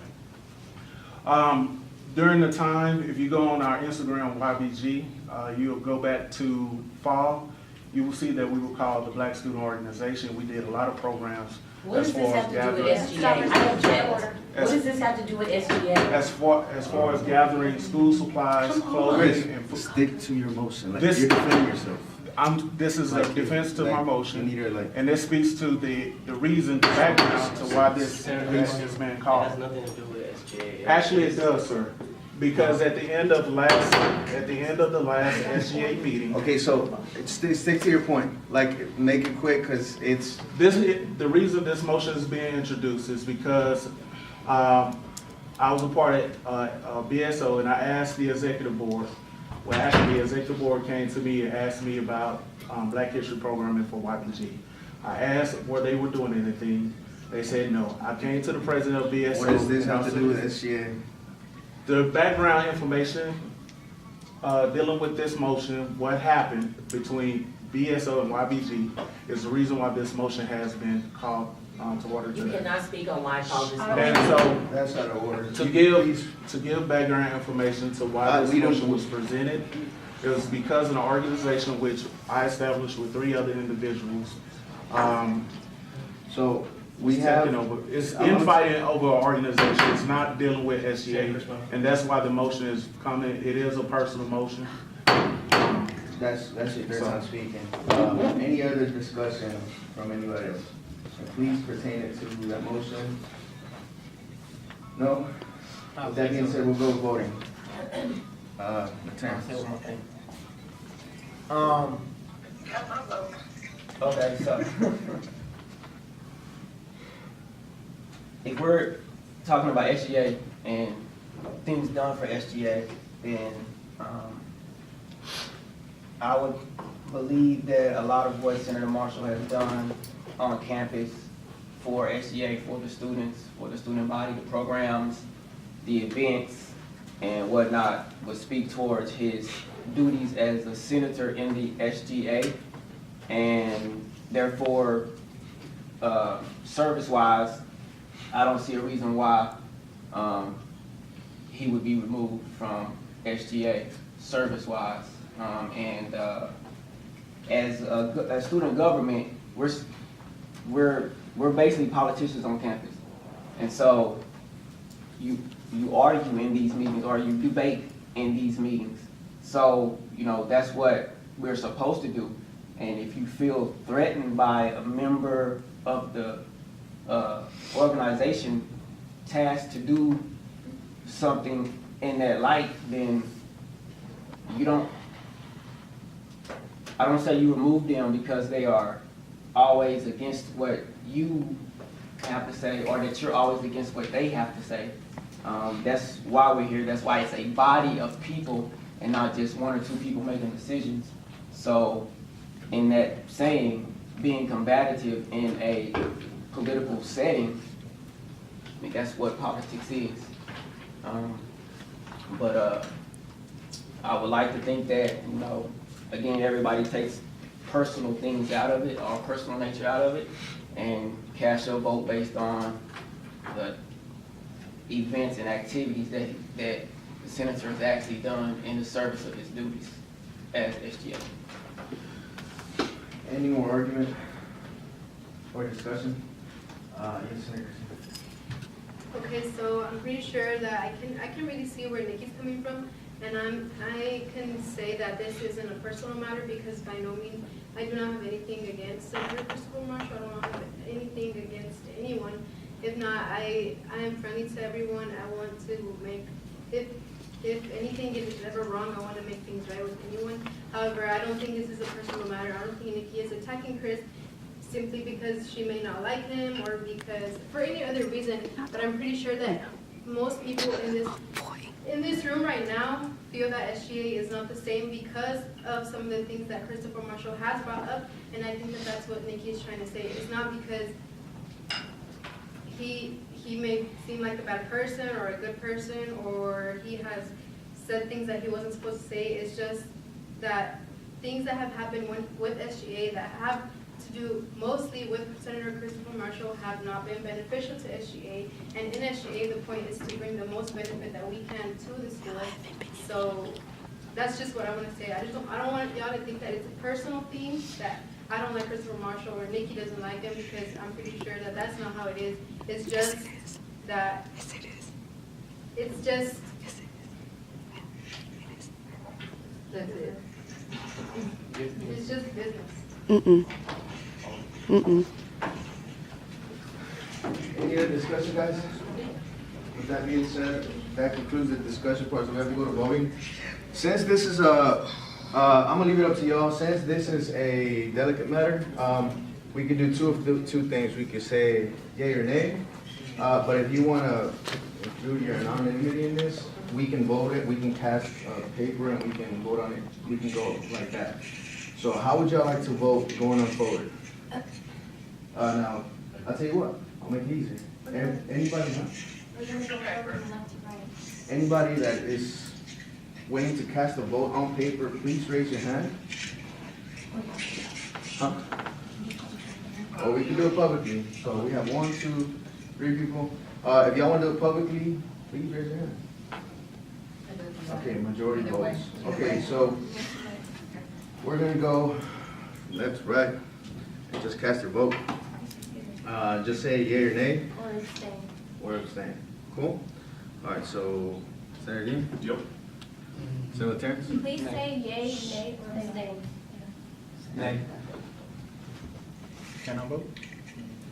during the time, if you go on our Instagram, YBG, you'll go back to fall, you will see that we were called the Black Student Organization. We did a lot of programs. What does as this far have as to do with gathering- SGA? I object. What does this have to do with SGA? As far as gathering school supplies, Chris, clothing, and food. stick to your motion, like, This- you're defending yourself. This is a Like, defense to my like, motion, you need to, like, and this speaks to the reason, the background to why this meeting is being called. It has nothing to do with SGA. Actually, it does, sir, because at the end of the last SGA meeting, okay, so, stick to your point, like, make it quick, cause it's, the reason this motion is being introduced is because, I was a part of BSO, and I asked the executive board, well, actually, the executive board came to me and asked me about, Black History programming for YPG. I asked where they were doing anything, they said no. I came to the president of BSO. what does this have to do with SGA? The background information, dealing with this motion, what happened between BSO and YBG is the reason why this motion has been called to order You today. cannot speak on why I called this And motion. so, That's out of order. to give background information to why this we don't- motion was presented, it was because of an organization which I established with 3 other individuals. So, we It's have. taking over. It's infighting over an organization, it's not dealing with SGA, and that's why the motion is coming, it is a personal motion. That's your third time speaking. Any other discussion from anybody else? And please pertain it to that motion. No? With that being said, we'll go voting. Terrence. Okay, so if we're talking about SGA and things done for SGA, then I would believe that a lot of what Senator Marshall has done on campus for SGA, for the students, for the student body, the programs, the events, and whatnot, would speak towards his duties as a senator in the SGA. And therefore, service-wise, I don't see a reason why he would be removed from SGA service-wise. As a student government, we're basically politicians on campus, and so you argue in these meetings or you debate in these meetings. So that's what we're supposed to do. And if you feel threatened by a member of the organization tasked to do something in that light, then I don't say you remove them because they are always against what you have to say or that you're always against what they have to say. That's why we're here. That's why it's a body of people and not just 1 or 2 people making decisions. So in that saying, being combative in a political setting, I mean, that's what politics is. But I would like to think that, again, everybody takes personal things out of it, or personal nature out of it, and cast your vote based on the events and activities that the senator has actually done in the service of his duties as SGA. Any more argument or discussion? Yes, Senator. Okay, so I'm pretty sure that I can really see where Nikki's coming from, and I can say that this isn't a personal matter because by no means I do not have anything against Senator Christopher Marshall. I don't have anything against anyone. If not, I am friendly to everyone. I want to make if anything is ever wrong, I want to make things right with anyone. However, I don't think this is a personal matter. I don't think Nikki is attacking Chris simply because she may not like him or because for any other reason. But I'm pretty sure that most people in this room right now feel that SGA is not the same because of some of the things that Christopher Marshall has brought up, and I think that that's what Nikki is trying to say. It's not because he may seem like a bad person or a good person or he has said things that he wasn't supposed to say. It's just that things that have happened with SGA that have to do mostly with Senator Christopher Marshall have not been beneficial to SGA. And in SGA, the point is to bring the most benefit that we can to the school. So that's just what I want to say. I don't want y'all to think that it's a personal thing, that I don't like Christopher Marshall or Nikki doesn't like him, because I'm pretty sure that that's not how it is. It's just that, it's just, that's it. It's just business. Any other discussion, guys? With that being said, that concludes the discussion part, so we have to go to voting. Since this is I'm gonna leave it up to y'all. Since this is a delicate matter, we could do two things. We could say yay or nay, but if you wanna include your anonymity in this, we can vote it, we can cast paper, and we can vote on it. We can go like that. So how would y'all like to vote going on forward? Now, I'll tell you what, I'll make it easy. Anybody, anybody that is willing to cast a vote on paper, please raise your hand. Huh? Or we can do it publicly. So we have 1, 2, 3 people. If y'all want to do it publicly, please raise your hand. Okay, majority votes. Okay, so we're gonna go left, right, and just cast your vote. Just say yay or nay. Or abstain. Or abstain. Cool? All right, so, Senator Dean? Yep. Senator Terrence? Please say yay, nay, or abstain. Nay. Can I vote?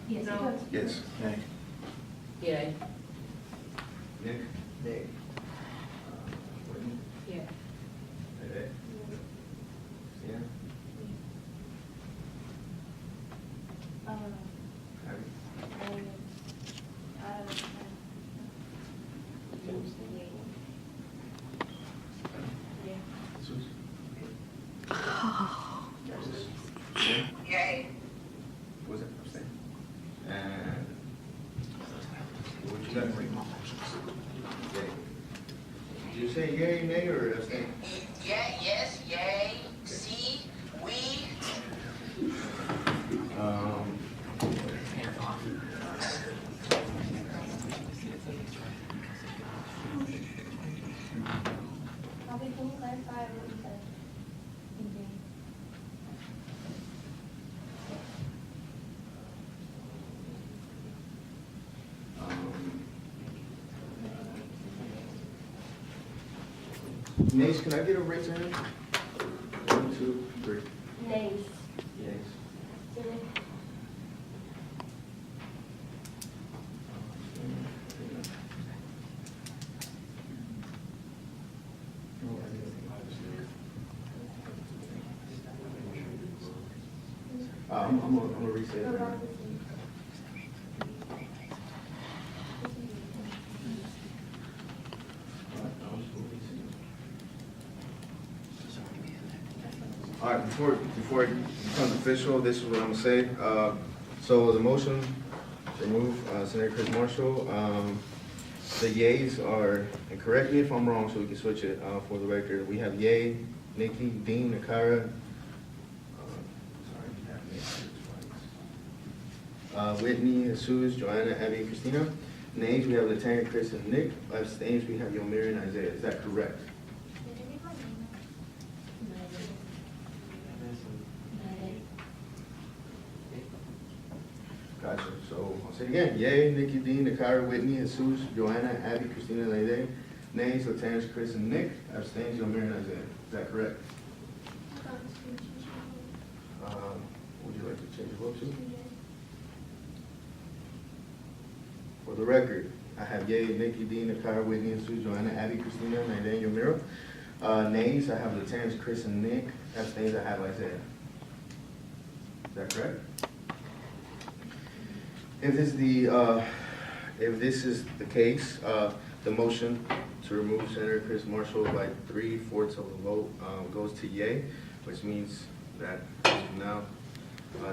Yes. No. Yes. Nay. Yay. Nick? Nay. Yeah. Nay. Yeah. Yay. Was it abstain? And what you got? Yay. Did you say yay, nay, or abstain? Yeah, yes, yay, see, we. Bobby, can you clarify what you said? Nays, can I get a raise hand? 1, 2, 3. Nays. Yes. I'm gonna reset it. All right, before it becomes official, this is what I'm gonna say. So the motion to remove Senator Chris Marshall, the yays are, and correct me if I'm wrong so we can switch it for the record. We have yay, Nikki, Dean, Nakara, Whitney, Jesus, Joanna, Abby, Christina. Nays, we have Lieutenant Chris and Nick. Abstains, we have Yomir and Isaiah. Is that correct? Gotcha. So I'll say it again. Yay, Nikki, Dean, Nakara, Whitney, Jesus, Joanna, Abby, Christina, and Isaiah. Nays, Lieutenants Chris and Nick. Abstains, Yomir and Isaiah. Is that correct? Would you like to change your vote to? For the record, I have yay, Nikki, Dean, Nakara, Whitney, and Sue, Joanna, Abby, Christina, Naiden, Yomiro. Nays, I have Lieutenants Chris and Nick. Abstains, I have Isaiah. Is that correct? If this is the case, the motion to remove Senator Chris Marshall by 3/4 of the vote goes to yay, which means that now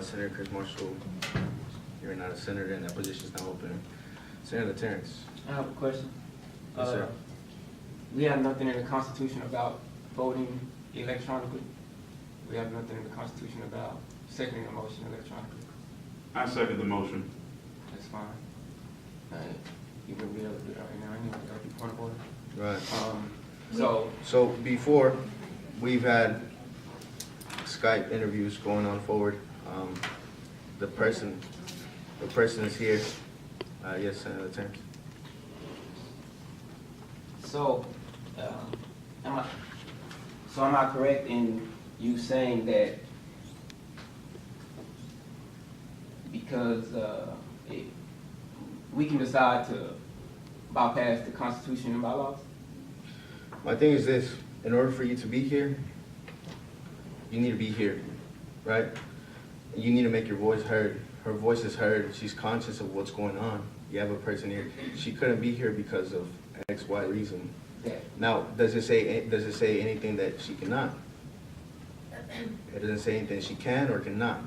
Senator Chris Marshall, you're not a senator and that position is now open. Senator Terrence. I have a question. Yes, sir. We have nothing in the Constitution about voting electronically. We have nothing in the Constitution about seconding the motion electronically. I second the motion. That's fine. You wouldn't be able to do that right now anyway, that'd be point of order. Right. So before, we've had Skype interviews going on forward. The person is here. Yes, Senator Terrence. So, am I correct in you saying that because we can decide to bypass the Constitution and bylaws? My thing is this, in order for you to be here, you need to be here, right? You need to make your voice heard. Her voice is heard. She's conscious of what's going on. You have a person here. She couldn't be here because of X, Y reason. Yeah. Now, does it say anything that she cannot? It doesn't say anything she can or cannot.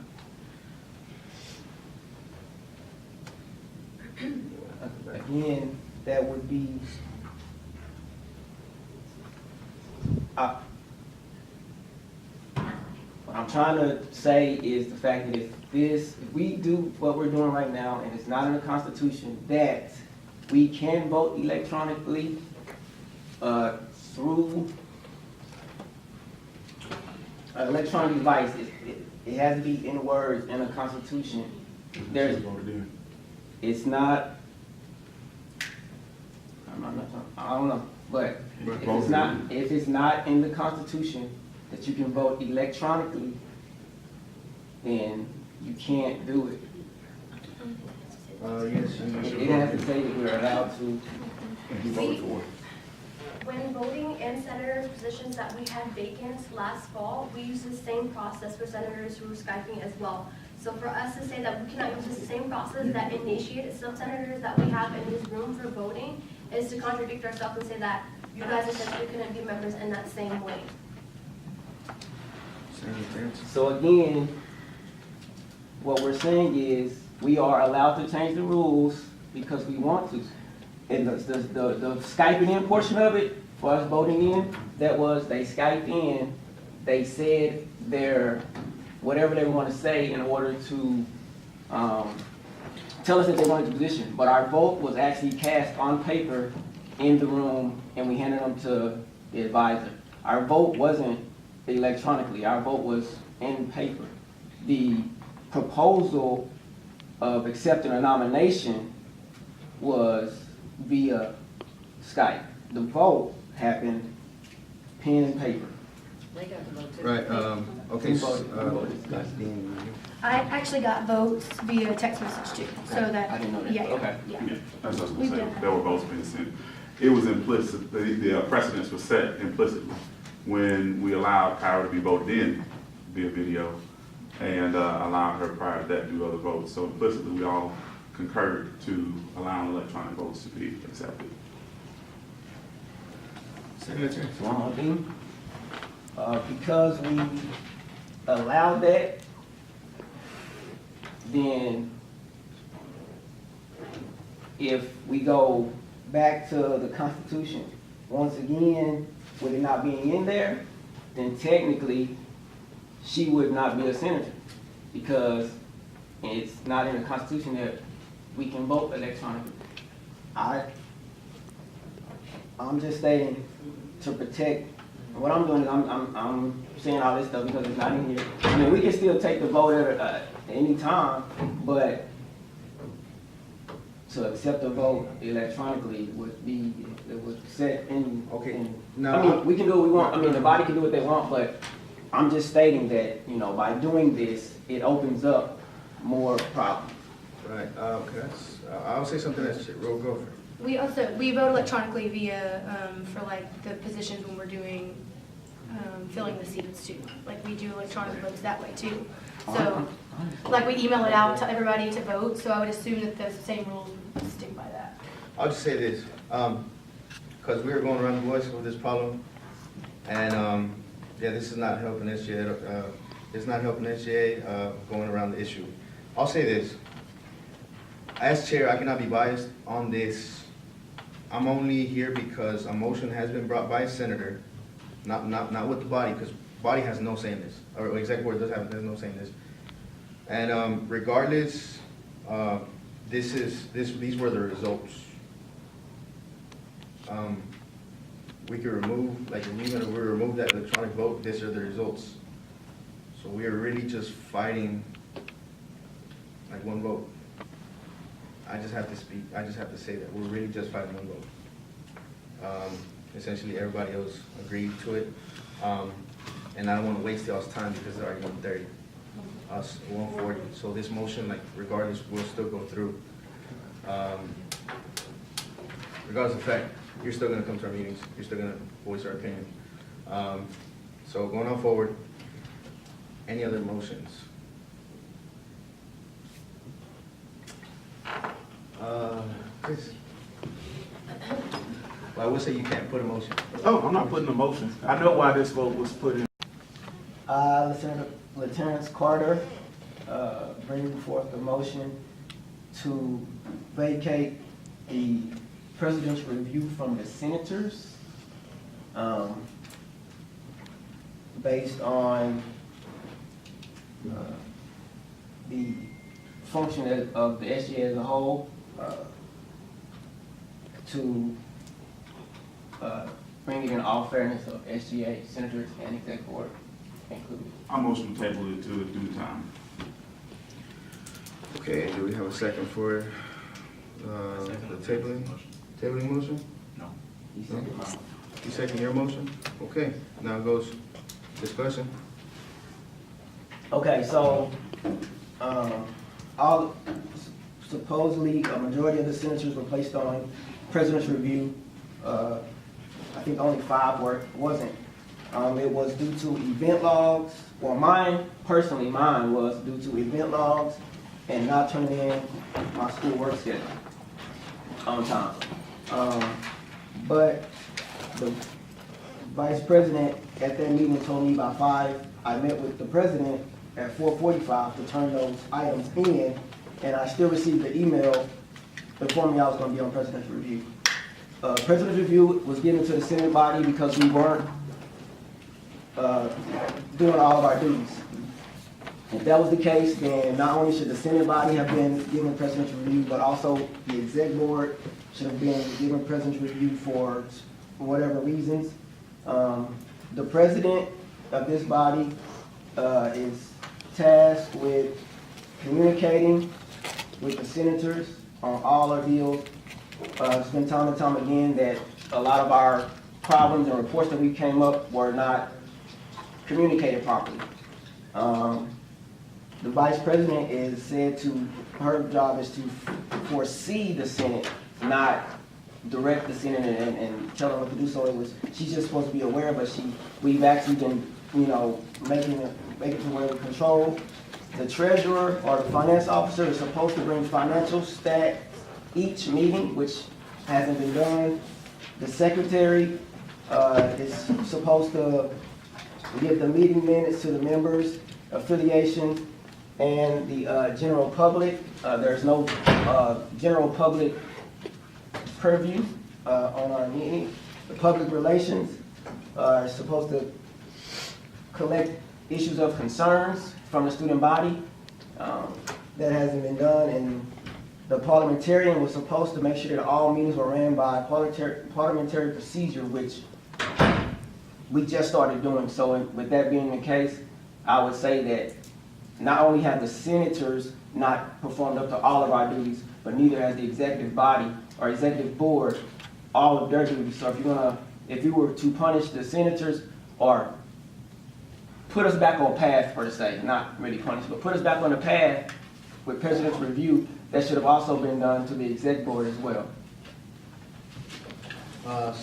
Again, that would be, what I'm trying to say is the fact that if we do what we're doing right now and it's not in the Constitution, that we can vote electronically through an electronic device. It has to be in words in the Constitution. It's not, I don't know, but if it's not in the Constitution that you can vote electronically, then you can't do it. Yes. It has to say that we're allowed to. When voting in senator positions that we had vacant last fall, we used the same process for senators who were Skyping as well. So for us to say that we cannot use the same process that initiated some senators that we have in this room for voting is to contradict ourselves and say that you guys essentially couldn't be members in that same way. So again, what we're saying is we are allowed to change the rules because we want to. And the Skyping in portion of it, for us voting in, that was they Skyped in, they said their, whatever they want to say in order to tell us that they wanted the position. But our vote was actually cast on paper in the room and we handed them to the advisor. Our vote wasn't electronically, our vote was in paper. The proposal of accepting a nomination was via Skype. The vote happened pen and paper. Right, okay. I actually got votes via text message too, so that. I didn't know that. Yeah, Okay. yeah. That's what I was We've gonna say. done There were votes being sent. It was implicit, the precedents were set implicitly when we allowed Kyra to be voted in via video and allowed her prior to that to do other votes. So implicitly, we all concurred to allowing electronic votes to be accepted. Senator. One more thing. Because we allowed that, then if we go back to the Constitution, once again, with it not being in there, then technically she would not be a senator because it's not in the Constitution that we can vote electronically. I'm just stating to protect. What I'm doing is I'm saying all this stuff because it's not in here. I mean, we can still take the vote at any time, but to accept a vote electronically would set in. Okay. I mean, we can do what we want. I mean, the body can do what they want, but I'm just stating that, you know, by doing this, it opens up more problems. Right, okay, I'll say something that's real go for it. We vote electronically via, for like the positions when we're doing, filling the seats too. Like we do electronic votes that way too. So, like we email it out to everybody to vote, so I would assume that the same rules would stick by that. I'll just say this, because we were going around the voice with this problem, and yeah, this is not helping SGA, it's not helping SGA going around the issue. I'll say this, as chair, I cannot be biased on this. I'm only here because a motion has been brought by a senator, not with the body, because body has no say in this, or executive board has no say in this. And regardless, these were the results. We could remove, like, even if we remove that electronic vote, these are the results. So we are really just fighting, like, one vote. I just have to say that, we're really just fighting one vote. Essentially, everybody else agreed to it. And I don't wanna waste y'all's time because it's already 1:30, us 1:40. So this motion, like, regardless, will still go through. Regardless of the fact, you're still gonna come to our meetings, you're still gonna voice our opinion. So going on forward, any other motions? Chris? Well, I would say you can't put a motion. Oh, I'm not putting a motion. I know why this vote was put in. Lieutenant Carter, bringing forth the motion to vacate the presidential review from the senators, based on the function of the SGA as a whole, to bring it in all fairness of SGA, senators, and exec board included. I motion to table it to due time. Okay, do we have a second for the tabling motion? No. You second your motion? Okay, now goes discussion. Okay, so, supposedly, a majority of the senators were placed on president's review. I think only 5 wasn't. It was due to event logs, well, mine was due to event logs and not turning in my school work schedule on time. But the vice president at that meeting told me by 5, I met with the president at 4:45 to turn those items in, and I still received the email informing me I was going to be on president's review. President's review was given to the Senate body because we weren't doing all of our duties. If that was the case, then not only should the Senate body have been given president's review, but also the exec board should have been given president's review for whatever reasons. The president of this body is tasked with communicating with the senators on all our deals. It's been time and time again that a lot of our problems and reports that we came up were not communicated properly. The vice president is said to, her job is to foresee the Senate, not direct the Senate and tell them what to do. So she's just supposed to be aware, but we've actually been, making it to where we control. The treasurer or the finance officer is supposed to bring financial stats each meeting, which hasn't been done. The secretary is supposed to give the meeting minutes to the members, affiliation, and the general public. There's no general public purview on our meeting. The public relations are supposed to collect issues of concerns from the student body. That hasn't been done, and the parliamentarian was supposed to make sure that all meetings were ran by parliamentary procedure, which we just started doing. So with that being the case, I would say that not only have the senators not performed up to all of our duties, but neither has the executive body or executive board all of their duties. So if you were to punish the senators or put us back on path, per se, not really punish, but put us back on the path with president's review, that should have also been done to the exec board as well.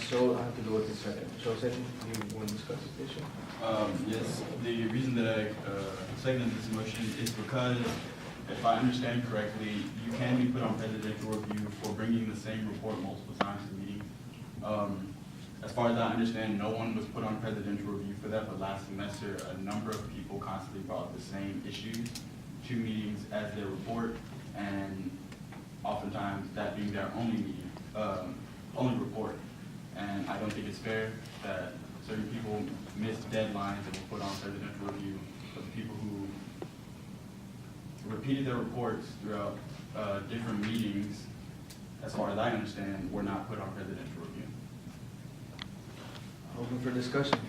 So I have to go with the second. So second, you want to discuss this issue? Yes, the reason that I seconded this motion is because, if I understand correctly, you can be put on presidential review for bringing the same report multiple times to meetings. As far as I understand, no one was put on presidential review for that, but last semester, a number of people constantly brought the same issues to meetings as their report, and oftentimes that being their only meeting, only report. And I don't think it's fair that certain people missed deadlines and were put on presidential review, but the people who repeated their reports throughout different meetings, as far as I understand, were not put on presidential review. Open for discussion.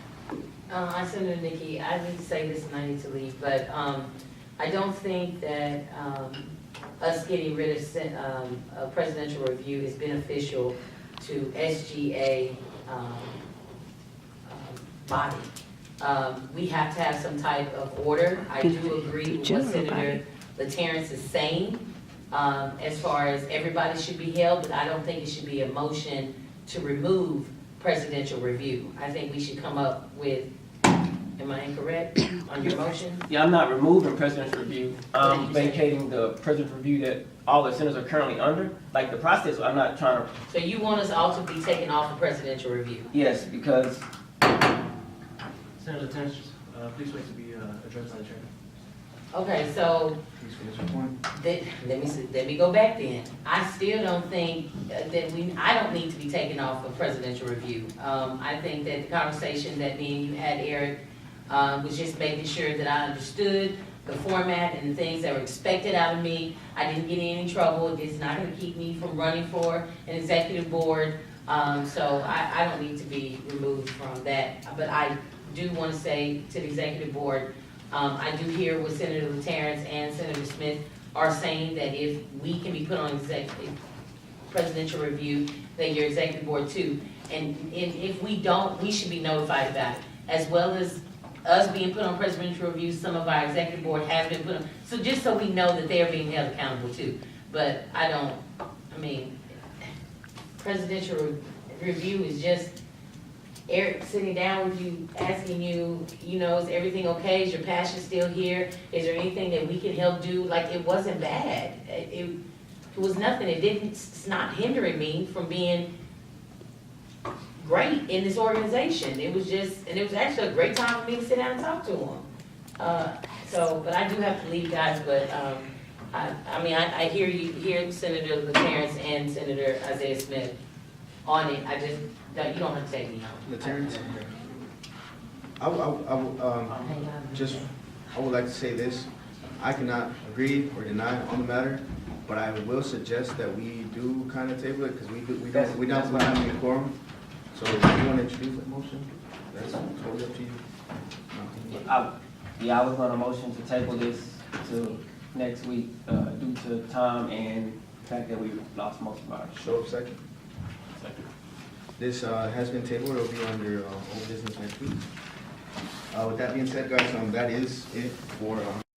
Senator Nikki, I need to say this and I need to leave, but I don't think that us getting rid of a presidential review is beneficial to SGA body. We have to have some type of order. I do agree with what Senator LaTerrence is saying, as far as everybody should be held, but I don't think it should be a motion to remove presidential review. I think we should come up with, am I incorrect on your motion? Yeah, I'm not removing presidential review. I'm vacating the presidential review that all the senators are currently under. Like the process, I'm not trying to. So you want us all to be taken off of presidential review? Yes, because. Senator Terrence, please wait to be addressed by the chairman. Okay, so Please finish your point. let me go back then. I still don't think that I don't need to be taken off of presidential review. I think that the conversation that me and you had, Eric, was just making sure that I understood the format and the things that were expected out of me. I didn't get in any trouble. It's not gonna keep me from running for an executive board. So I don't need to be removed from that. But I do want to say to the executive board, I do hear what Senator LaTerrence and Senator Smith are saying, that if we can be put on presidential review, then your executive board too. And if we don't, we should be notified about it. As well as us being put on presidential review, some of our executive board has been put on. So just so we know that they're being held accountable too. But presidential review is just Eric sitting down with you, asking you, is everything okay? Is your passion still here? Is there anything that we can help do? Like, it wasn't bad. It was nothing. It's not hindering me from being great in this organization. It was actually a great time for me to sit down and talk to him. But I do have to leave, guys, but, I hear Senator LaTerrence and Senator Isaiah Smith on it. You don't have to take me home. LaTerrence? I would like to say this. I cannot agree or deny on the matter, but I will suggest that we do kind of table it, because we don't have any quorum. So if you want to introduce that motion, that's totally up to you. I was on a motion to table this to next week due to time and the fact that we lost most of our. Show of second. This has been tabled. It will be under old business next week. With that being said, guys, that is it for